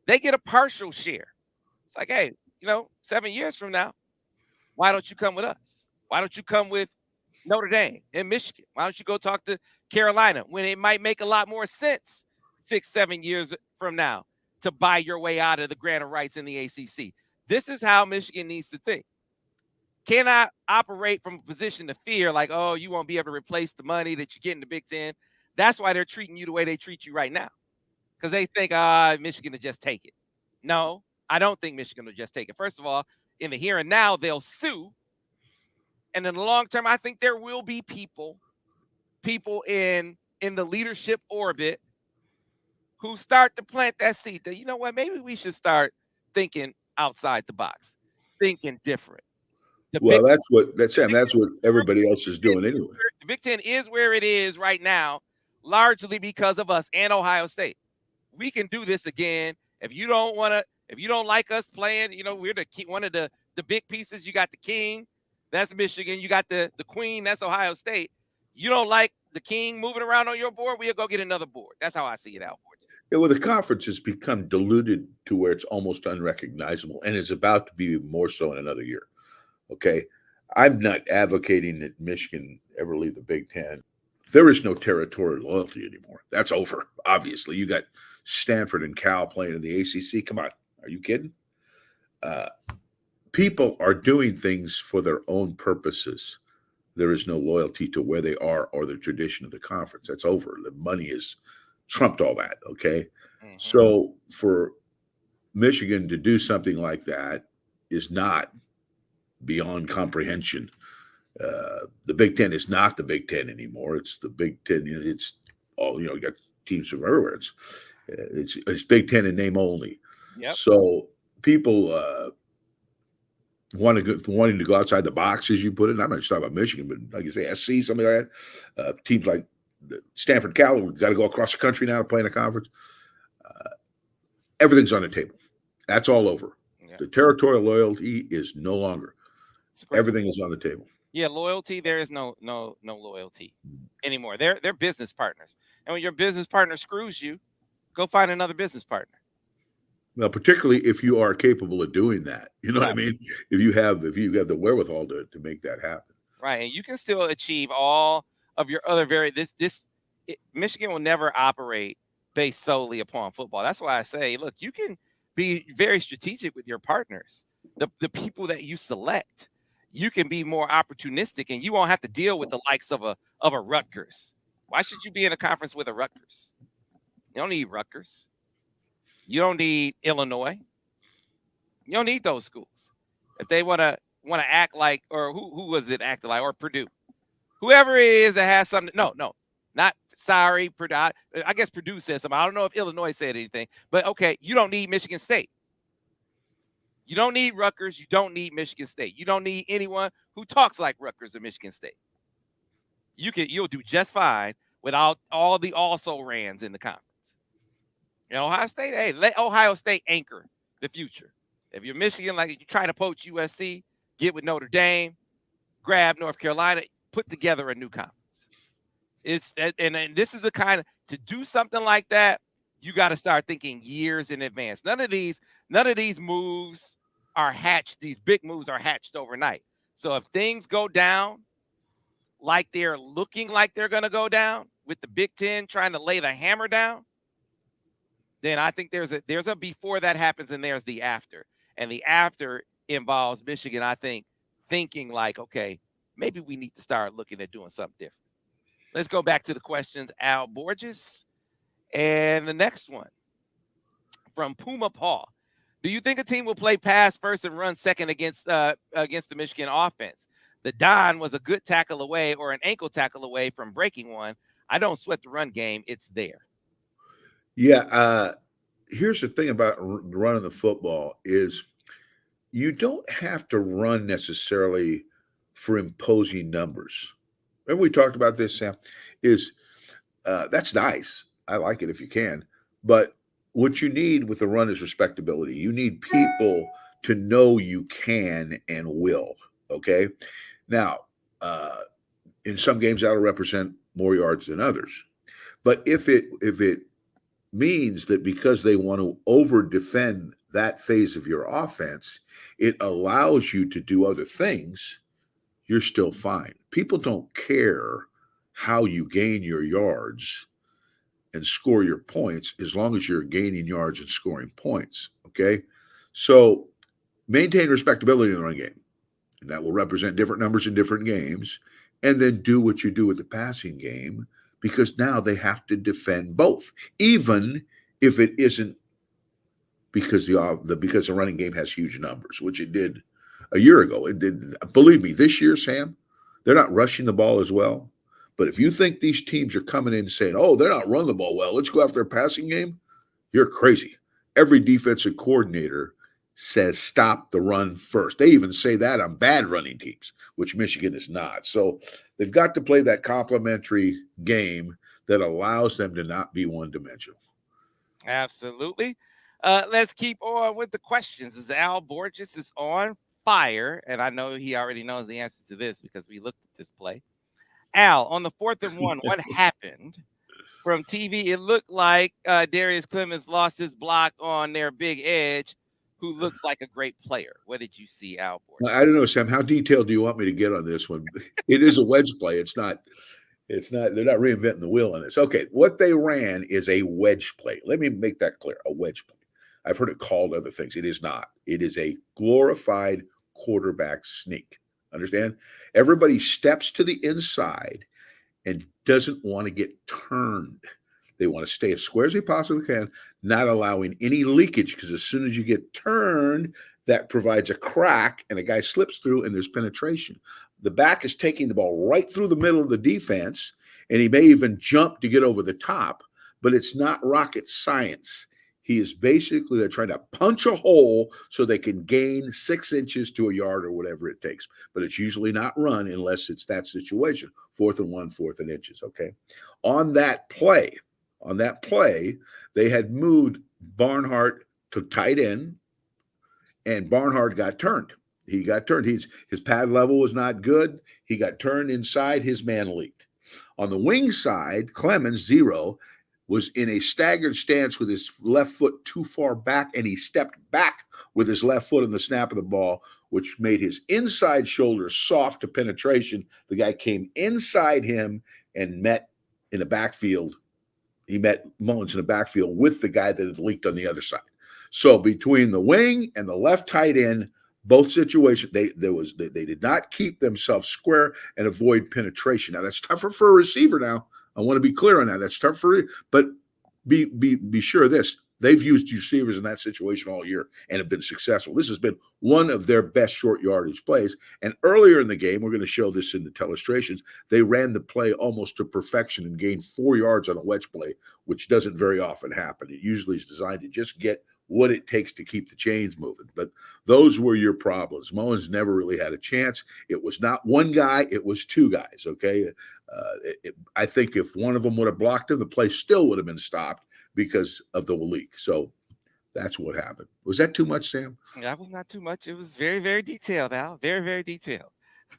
They get a partial share. It's like, hey, 7 years from now, why don't you come with us? Why don't you come with Notre Dame and Michigan? Why don't you go talk to Carolina when it might make a lot more sense 6-7 years from now to buy your way out of the grant of rights in the ACC? This is how Michigan needs to think. Cannot operate from a position of fear like, oh, you won't be able to replace the money that you get in the Big Ten. That's why they're treating you the way they treat you right now, because they think, Michigan will just take it. No, I don't think Michigan will just take it. First of all, in the here and now, they'll sue. And in the long term, I think there will be people in the leadership orbit who start to plant that seed that, you know what, maybe we should start thinking outside the box, thinking different. Well, that's what everybody else is doing anyway. The Big Ten is where it is right now, largely because of us and Ohio State. We can do this again. If you don't like us playing, we're one of the big pieces. You got the king, that's Michigan. You got the queen, that's Ohio State. You don't like the king moving around on your board, we'll go get another board. That's how I see it out. Yeah, well, the conference has become diluted to where it's almost unrecognizable, and it's about to be more so in another year. Okay, I'm not advocating that Michigan ever leave the Big Ten. There is no territorial loyalty anymore. That's over. Obviously, you got Stanford and Cal playing in the ACC. Come on, are you kidding? People are doing things for their own purposes. There is no loyalty to where they are or the tradition of the conference. That's over. The money is trumped all that. Okay, So for Michigan to do something like that is not beyond comprehension. The Big Ten is not the Big Ten anymore. It's the Big Ten. It's all, you got teams from everywhere. It's Big Ten in name only. Yep. So people wanting to go outside the box, as you put it. And I'm not just talking about Michigan, but like you say, SC, something like that. Teams like Stanford, Cal, we've got to go across the country now to play in a conference. Everything's on the table. That's all over. Yeah. The territorial loyalty is no longer. Everything is on the table. Yeah, loyalty. There is no loyalty anymore. They're business partners, and when your business partner screws you, go find another business partner. Well, particularly if you are capable of doing that, you know what I mean. If you have the wherewithal to make that happen, right, and you can still achieve all of your other Michigan will never operate based solely upon football. That's why I say, look, you can be very strategic with your partners, the people that you select. You can be more opportunistic, and you won't have to deal with the likes of a Rutgers. Why should you be in a conference with a Rutgers? You don't need Rutgers. You don't need Illinois. You don't need those schools. If they want to act like, or who was it acting like, or Purdue, whoever it is that has something. No, not sorry, Purdue. I guess Purdue said something. I don't know if Illinois said anything, but okay, you don't need Michigan State. You don't need Rutgers. You don't need Michigan State. You don't need anyone who talks like Rutgers or Michigan State. You'll do just fine without all the also-rans in the conference. Ohio State, hey, let Ohio State anchor the future. If you're Michigan, like you try to poach USC, get with Notre Dame, grab North Carolina, put together a new conference. And this is the kind of, to do something like that, you got to start thinking years in advance. None of these moves are hatched. These big moves are hatched overnight. So if things go down like they're looking like they're going to go down, with the Big Ten trying to lay the hammer down, then I think there's a before that happens and there's the after. And the after involves Michigan, I think, thinking like, okay, maybe we need to start looking at doing something different. Let's go back to the questions. Al Borges. And the next one from Puma Paul. Do you think a team will play pass first and run second against the Michigan offense? The Don was a good tackle away or an ankle tackle away from breaking one. I don't sweat the run game. It's there. Yeah. Here's the thing about running the football is you don't have to run necessarily for imposing numbers. Remember we talked about this, Sam? That's nice. I like it if you can. But what you need with the run is respectability. You need people to know you can and will. Okay. Now, in some games that'll represent more yards than others. But if it means that because they want to over defend that phase of your offense, it allows you to do other things, you're still fine. People don't care how you gain your yards and score your points as long as you're gaining yards and scoring points. Okay. So maintain respectability in the run game. And that will represent different numbers in different games. And then do what you do with the passing game, because now they have to defend both, even if it isn't because the running game has huge numbers, which it did a year ago. Believe me, this year, Sam, they're not rushing the ball as well. But if you think these teams are coming in saying, "Oh, they're not running the ball well, let's go after their passing game," you're crazy. Every defensive coordinator says stop the run first. They even say that on bad running teams, which Michigan is not. So they've got to play that complementary game that allows them to not be one-dimensional. Absolutely. Let's keep on with the questions. As Al Borges is on fire, and I know he already knows the answer to this because we looked at this play. Al, on the 4th and 1, what happened? From TV, it looked like Darius Clemens lost his block on their big edge, who looks like a great player. What did you see, Al Borges? I don't know, Sam. How detailed do you want me to get on this one? It is a wedge play. It's not. They're not reinventing the wheel on this. Okay, what they ran is a wedge play. Let me make that clear. A wedge play. I've heard it called other things. It is not. It is a glorified quarterback sneak. Understand? Everybody steps to the inside and doesn't want to get turned. They want to stay as square as they possibly can, not allowing any leakage, because as soon as you get turned, that provides a crack and a guy slips through and there's penetration. The back is taking the ball right through the middle of the defense, and he may even jump to get over the top, but it's not rocket science. He is basically, they're trying to punch a hole so they can gain 6 inches to a yard or whatever it takes. But it's usually not run unless it's that situation. 4th and 1, 4th and inches. Okay. On that play, they had moved Barnhart to tight end, and Barnhart got turned. He got turned. His pad level was not good. He got turned inside. His man leaked. On the wing side, Clemens, 0, was in a staggered stance with his left foot too far back, and he stepped back with his left foot on the snap of the ball, which made his inside shoulder soft to penetration. The guy came inside him and met in the backfield. He met Mullins in the backfield with the guy that had leaked on the other side. So between the wing and the left tight end, both situations, they did not keep themselves square and avoid penetration. Now, that's tougher for a receiver now. I want to be clear on that. That's tough for you, but be sure of this. They've used receivers in that situation all year and have been successful. This has been one of their best short yardage plays. And earlier in the game, we're going to show this in the telestrations, they ran the play almost to perfection and gained 4 yards on a wedge play, which doesn't very often happen. It usually is designed to just get what it takes to keep the chains moving. But those were your problems. Mullins never really had a chance. It was not one guy, it was 2 guys, okay? I think if one of them would have blocked him, the play still would have been stopped because of the leak. So that's what happened. Was that too much, Sam? That was not too much. It was very, very detailed, Al. Very, very detailed.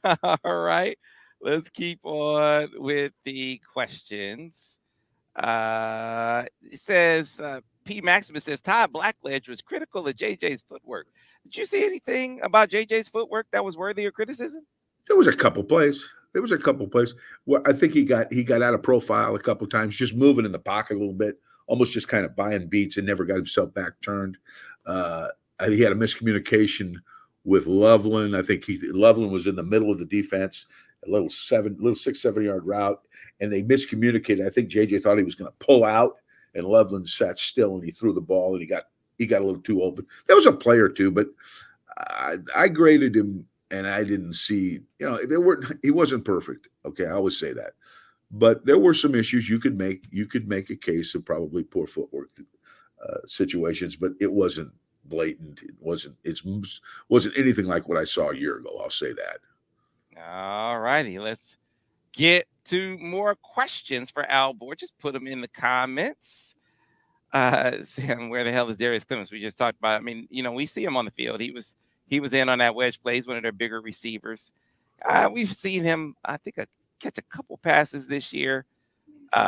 All right. Let's keep on with the questions. It says, P. Maximus says, Todd Blackledge was critical of JJ's footwork. Did you see anything about JJ's footwork that was worthy of criticism? There was a couple plays. Well, I think he got out of profile a couple times, just moving in the pocket a little bit, almost just kind of buying beats and never got himself back turned. He had a miscommunication with Loveland. I think Loveland was in the middle of the defense, a little 6-7 yard route, and they miscommunicated. I think JJ thought he was going to pull out, and Loveland sat still and he threw the ball, and he got a little too open. There was a play or two, but I graded him. And I didn't see, he wasn't perfect. Okay, I always say that. But there were some issues you could make a case of probably poor footwork situations, but it wasn't blatant. It wasn't anything like what I saw a year ago. I'll say that. All righty, let's get to more questions for Al Borges. Put them in the comments. Sam, where the hell is Darius Clemens? We just talked about. I mean, we see him on the field. He was in on that wedge play. He's one of their bigger receivers. We've seen him, I think, catch a couple passes this year.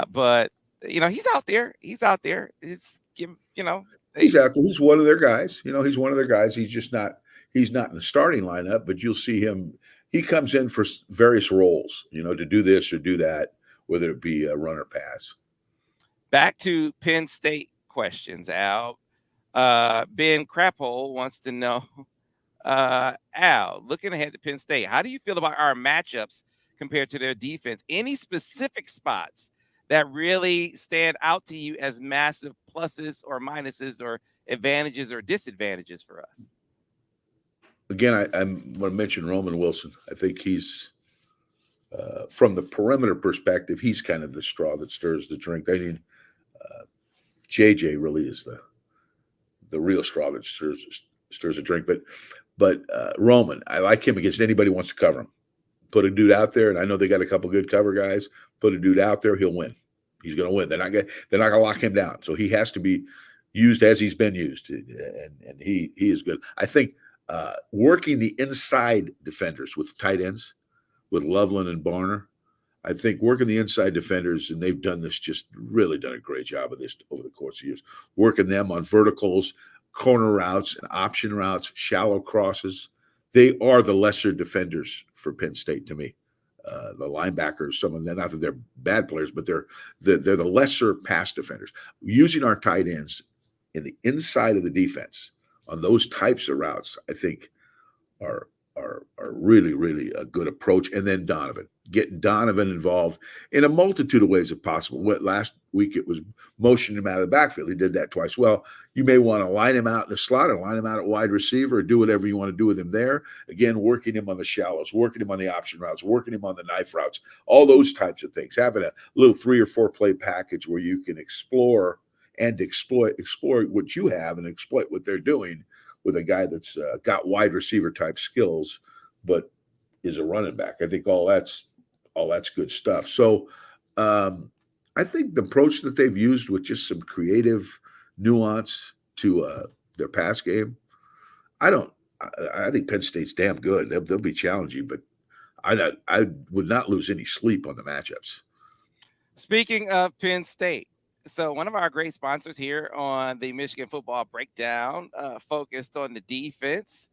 But he's out there. He's out there. He's out there. He's one of their guys. He's one of their guys. He's not in the starting lineup, but you'll see him. He comes in for various roles, to do this or do that, whether it be a run or pass. Back to Penn State questions, Al. Ben Craphole wants to know, Al, looking ahead to Penn State, how do you feel about our matchups compared to their defense? Any specific spots that really stand out to you as massive pluses or minuses or advantages or disadvantages for us? again, I'm going to mention Roman Wilson. I think he's from the perimeter perspective, he's kind of the straw that stirs the drink. I mean, JJ really is the real straw that stirs a drink. But Roman, I like him against anybody who wants to cover him. Put a dude out there, and I know they got a couple good cover guys. Put a dude out there, he'll win. He's going to win. They're not going to lock him down. So he has to be used as he's been used, and he is good. I think working the inside defenders with tight ends, with Loveland and Barner, I think working the inside defenders, and they've done this, just really done a great job of this over the course of years, working them on verticals, corner routes, and option routes, shallow crosses. They are the lesser defenders for Penn State to me. The linebackers, some of them, not that they're bad players, but they're the lesser pass defenders. Using our tight ends in the inside of the defense on those types of routes, I think are really, really a good approach. And then getting Donovan involved in a multitude of ways if possible. Last week it was motioning him out of the backfield. He did that twice. Well, you may want to line him out in the slot or line him out at wide receiver or do whatever you want to do with him there. Again, working him on the shallows, working him on the option routes, working him on the knife routes, all those types of things. Having a little 3 or 4 play package where you can explore and explore what you have and exploit what they're doing with a guy that's got wide receiver type skills, but is a running back. I think all that's good stuff. So I think the approach that they've used with just some creative nuance to their pass game, I think Penn State's damn good. They'll be challenging, but I would not lose any sleep on the matchups. Speaking of Penn State, so one of our great sponsors here on the Michigan Football Breakdown focused on the defense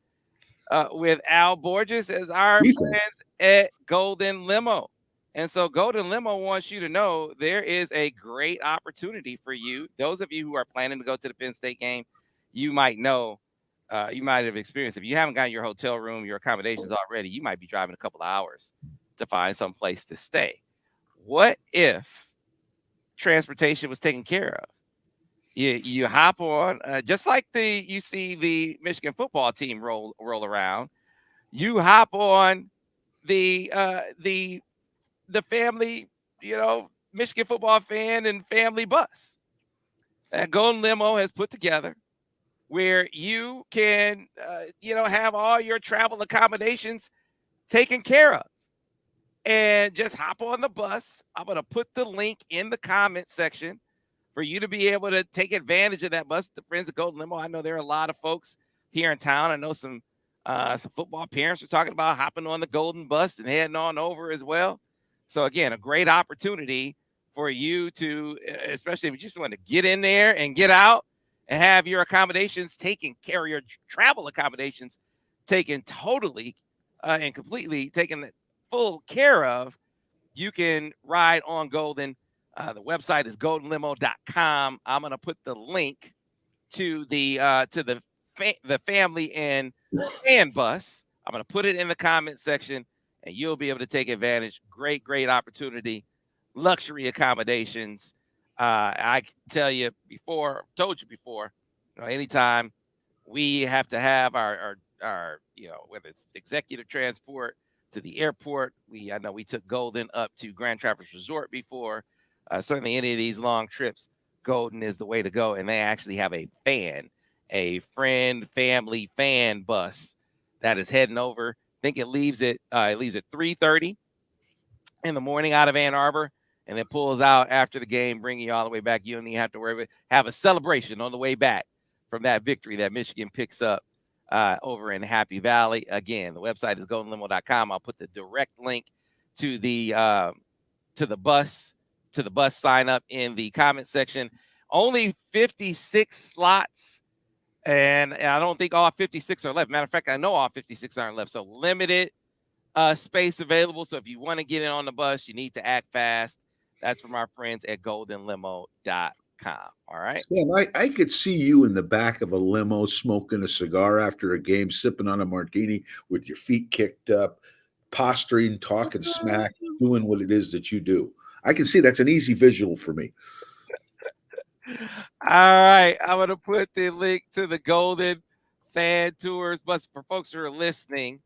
with Al Borges as our friends at Golden Limo. And so Golden Limo wants you to know there is a great opportunity for you. Those of you who are planning to go to the Penn State game, you might know, you might have experienced, if you haven't gotten your hotel room, your accommodations already, you might be driving a couple of hours to find some place to stay. What if transportation was taken care of? You hop on, just like you see the Michigan football team roll around. You hop on the family, Michigan football fan and family bus that Golden Limo has put together, where you can, have all your travel accommodations taken care of. And just hop on the bus. I'm going to put the link in the comment section for you to be able to take advantage of that bus. The friends of Golden Limo, I know there are a lot of folks here in town. I know some football parents are talking about hopping on the Golden bus and heading on over as well. So again, a great opportunity for you to, especially if you just want to get in there and get out and have your accommodations taken care of, your travel accommodations taken totally and completely taken full care of. You can ride on Golden. The website is goldenlimo.com. I'm going to put the link to the family and fan bus. I'm going to put it in the comment section, and you'll be able to take advantage. Great opportunity. Luxury accommodations. I told you before, anytime we have to have our whether it's executive transport to the airport. I know we took Golden up to Grand Traverse Resort before. Certainly any of these long trips, Golden is the way to go. And they actually have a friend, family fan bus that is heading over. I think it leaves at 3:30 in the morning out of Ann Arbor, and then pulls out after the game, bringing you all the way back. You don't even have to worry about have a celebration on the way back from that victory that Michigan picks up over in Happy Valley. Again, the website is goldenlimo.com. I'll put the direct link to the bus sign up in the comment section. Only 56 slots, and I don't think all 56 are left. Matter of fact, I know all 56 aren't left. So limited space available. So if you want to get in on the bus, you need to act fast. That's from our friends at goldenlimo.com. All right. Sam, I could see you in the back of a limo smoking a cigar after a game, sipping on a martini with your feet kicked up, posturing, talking smack, doing what it is that you do. I can see that's an easy visual for me. All right. I'm going to put the link to the Golden fan tours. But for folks who are listening,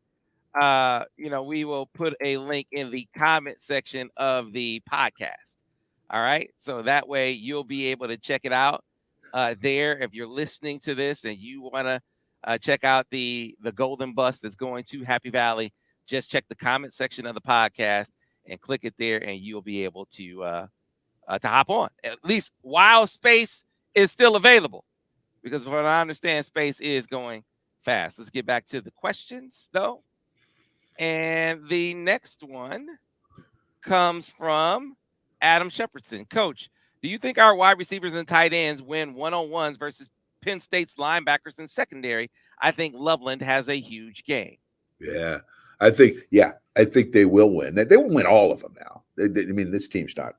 we will put a link in the comment section of the podcast. All right. So that way you'll be able to check it out there. If you're listening to this and you want to check out the Golden Bus that's going to Happy Valley, just check the comment section of the podcast and click it there, and you'll be able to hop on. At least while space is still available, because from what I understand, space is going fast. Let's get back to the questions, though. And the next one comes from Adam Shepardson. Coach, do you think our wide receivers and tight ends win one-on-ones versus Penn State's linebackers and secondary? I think Loveland has a huge game. Yeah, I think they will win. They won't win all of them now. I mean, this team's not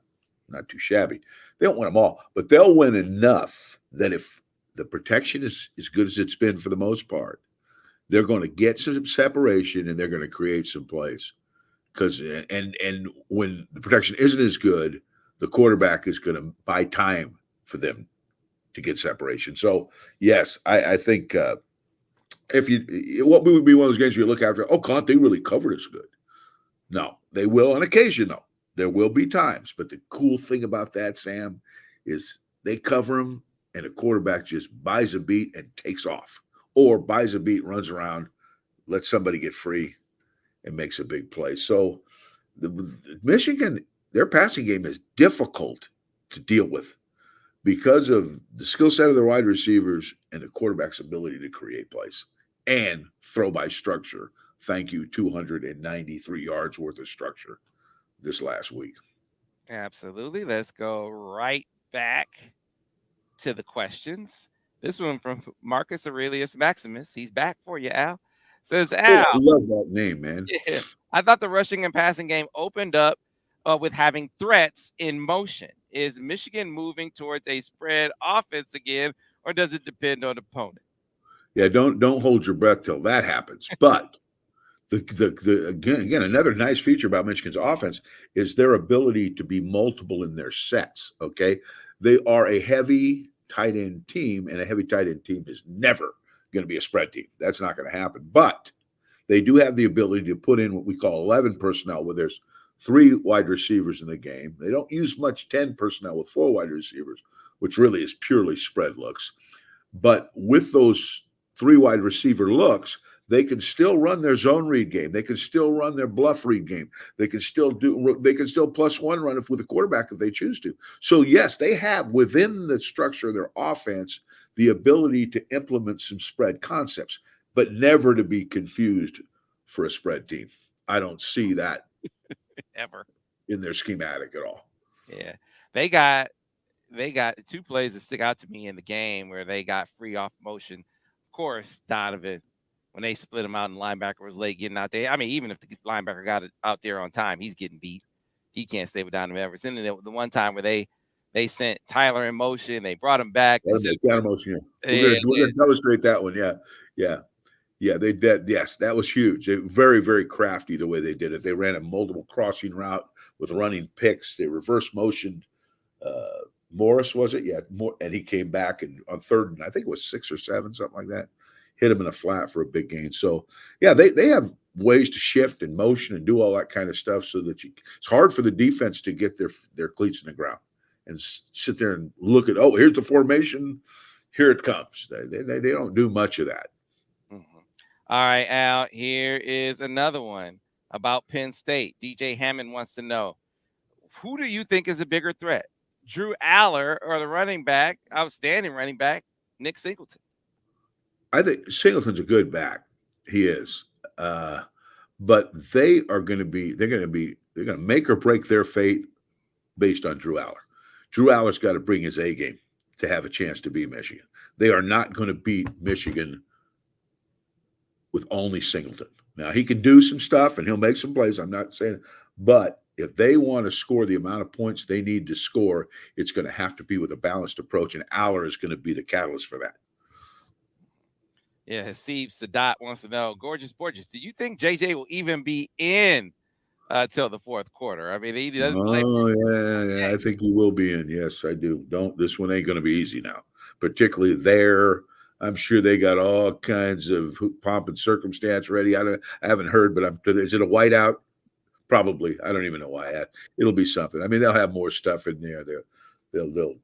too shabby. They don't win them all, but they'll win enough that if the protection is as good as it's been for the most part, they're going to get some separation and they're going to create some plays. Because and when the protection isn't as good, the quarterback is going to buy time for them to get separation. So yes, I think what would be one of those games where you look after, oh God, they really covered us good. No, they will on occasion though. There will be times, but the cool thing about that, Sam, is they cover them and the quarterback just buys a beat and takes off, or buys a beat, runs around, lets somebody get free, and makes a big play. So Michigan, their passing game is difficult to deal with because of the skill set of their wide receivers and the quarterback's ability to create plays and throw by structure. Thank you, 293 yards worth of structure this last week. Absolutely. Let's go right back to the questions. This one from Marcus Aurelius Maximus. He's back for you, Al. Says, Al. I love that name, man. Yeah, I thought the rushing and passing game opened up with having threats in motion. Is Michigan moving towards a spread offense again, or does it depend on the opponent? Yeah, don't hold your breath till that happens. But again, another nice feature about Michigan's offense is their ability to be multiple in their sets. Okay, they are a heavy tight end team, and a heavy tight end team is never going to be a spread team. That's not going to happen. But they do have the ability to put in what we call 11 personnel, where there's 3 wide receivers in the game. They don't use much 10 personnel with 4 wide receivers, which really is purely spread looks. But with those 3 wide receiver looks, they can still run their zone read game. They can still run their bluff read game. They can still +1 run with a quarterback if they choose to. So yes, they have within the structure of their offense the ability to implement some spread concepts, but never to be confused for a spread team. I don't see that ever in their schematic at all. Yeah, they got 2 plays that stick out to me in the game where they got free off motion. Of course, Donovan, when they split him out and the linebacker was late getting out there. I mean, even if the linebacker got it out there on time, he's getting beat. He can't stay with Donovan Everson. And the one time where they sent Tyler in motion, they brought him back. We're going to illustrate that one. Yeah, they did. Yes, that was huge. They very, very crafty the way they did it. They ran a multiple crossing route with running picks. They reverse motioned Morris, was it? Yeah, and he came back and on 3rd and I think it was 6 or 7, something like that. Hit him in a flat for a big gain. So yeah, they have ways to shift and motion and do all that kind of stuff so that it's hard for the defense to get their cleats in the ground and sit there and look at, oh, here's the formation, here it comes. They don't do much of that. Mm-hmm. All right, Al, here is another one about Penn State. DJ Hammond wants to know, who do you think is a bigger threat, Drew Aller or the outstanding running back, Nick Singleton? I think Singleton's a good back. He is. But they're going to make or break their fate based on Drew Aller. Drew Aller's got to bring his A game to have a chance to beat Michigan. They are not going to beat Michigan with only Singleton. Now, he can do some stuff and he'll make some plays. I'm not saying, but if they want to score the amount of points they need to score, it's going to have to be with a balanced approach, and Aller is going to be the catalyst for that. Yeah, Hasib Sadat wants to know, Borges, do you think JJ will even be in till the 4th quarter? I mean, he doesn't play. Yeah, I think he will be in. Yes, I do. This one ain't going to be easy now, particularly there. I'm sure they got all kinds of pomp and circumstance ready. I haven't heard, but is it a whiteout? Probably. I don't even know why. It'll be something. I mean, they'll have more stuff in there. They'll they'll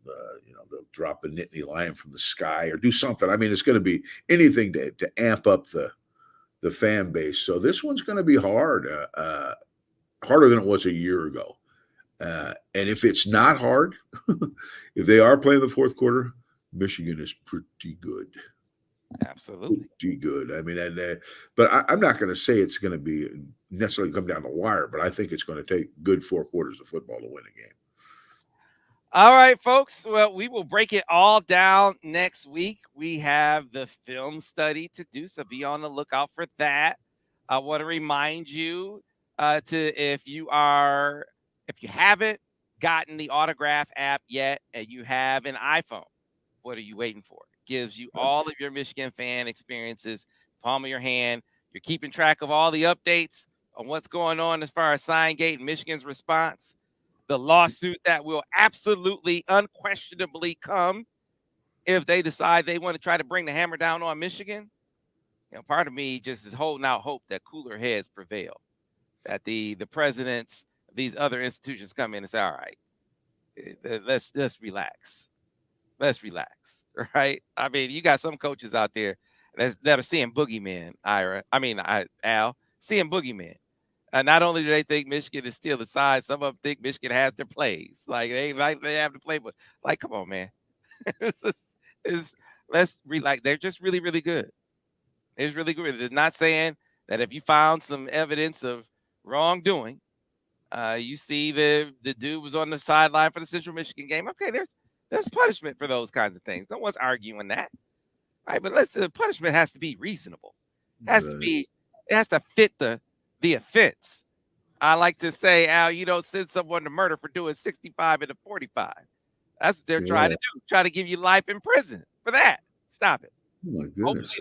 drop a Nittany lion from the sky or do something. I mean, it's going to be anything to amp up the fan base. So this one's going to be hard, harder than it was a year ago. And if it's not hard, if they are playing the fourth quarter, Michigan is pretty good. Absolutely. Pretty good. I mean, but I'm not going to say it's going to be necessarily come down the wire, but I think it's going to take good 4 quarters of football to win a game. All right, folks. Well, we will break it all down next week. We have the film study to do, so be on the lookout for that. I want to remind you if you haven't gotten the Autograph app yet and you have an iPhone, what are you waiting for? It gives you all of your Michigan fan experiences, palm of your hand. You're keeping track of all the updates on what's going on as far as Signgate and Michigan's response. The lawsuit that will absolutely, unquestionably come if they decide they want to try to bring the hammer down on Michigan. Part of me just is holding out hope that cooler heads prevail, that the presidents of these other institutions come in and say, all right, let's relax. Let's relax, right? I mean, you got some coaches out there that are seeing boogeymen, Al, seeing boogeymen. Not only do they think Michigan is still the size, some of them think Michigan has their plays. Like they have to play, but like, come on, man. Let's relax. They're just really, really good. It's really good. They're not saying that if you found some evidence of wrongdoing, you see the dude was on the sideline for the Central Michigan game. Okay, there's punishment for those kinds of things. No one's arguing that, right? But the punishment has to be reasonable. It has to fit the offense. I like to say, Al, you don't send someone to murder for doing 65 and a 45. That's what they're trying to do. Try to give you life in prison for that. Stop it. Oh my goodness.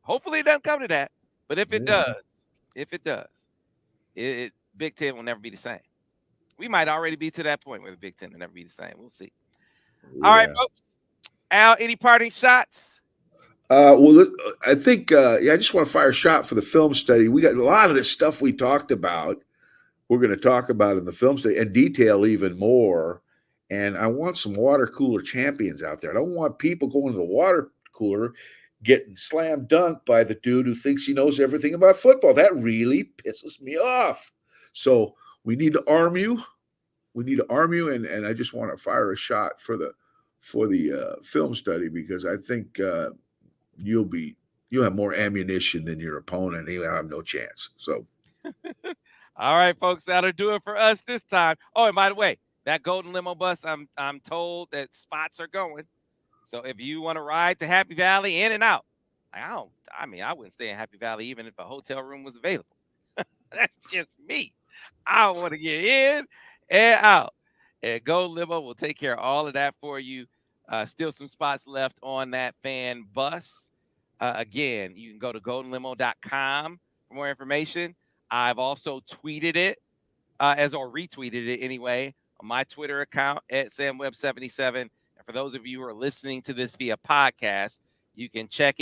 Hopefully it doesn't come to that. But if it does, Big Ten will never be the same. We might already be to that point where the Big Ten will never be the same. We'll see. Yeah. All right, folks. Al, any parting shots? Well, I think, I just want to fire a shot for the film study. We got a lot of this stuff we talked about. We're going to talk about in the film study and detail even more. And I want some water cooler champions out there. I don't want people going to the water cooler getting slam dunked by the dude who thinks he knows everything about football. That really pisses me off. So we need to arm you. And I just want to fire a shot for the film study, because I think you'll have more ammunition than your opponent. He'll have no chance. So, all right, folks, that'll do it for us this time. Oh, and by the way, that golden limo bus, I'm told that spots are going. So if you want to ride to Happy Valley in and out, I wouldn't stay in Happy Valley even if a hotel room was available. That's just me. I want to get in and out. And Golden Limo will take care of all of that for you. Still some spots left on that fan bus. Again, you can go to goldenlimo.com for more information. I've also tweeted it or retweeted it anyway on my Twitter account at SamWebb77. And for those of you who are listening to this via podcast, you can check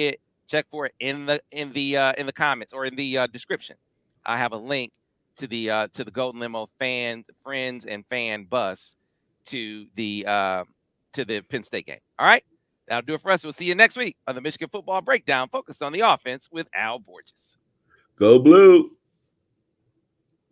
for it in the comments or in the description. I have a link to the Golden Limo friends and fan bus to the Penn State game. All right, that'll do it for us. We'll see you next week on the Michigan Football Breakdown, focused on the offense with Al Borges. Go Blue.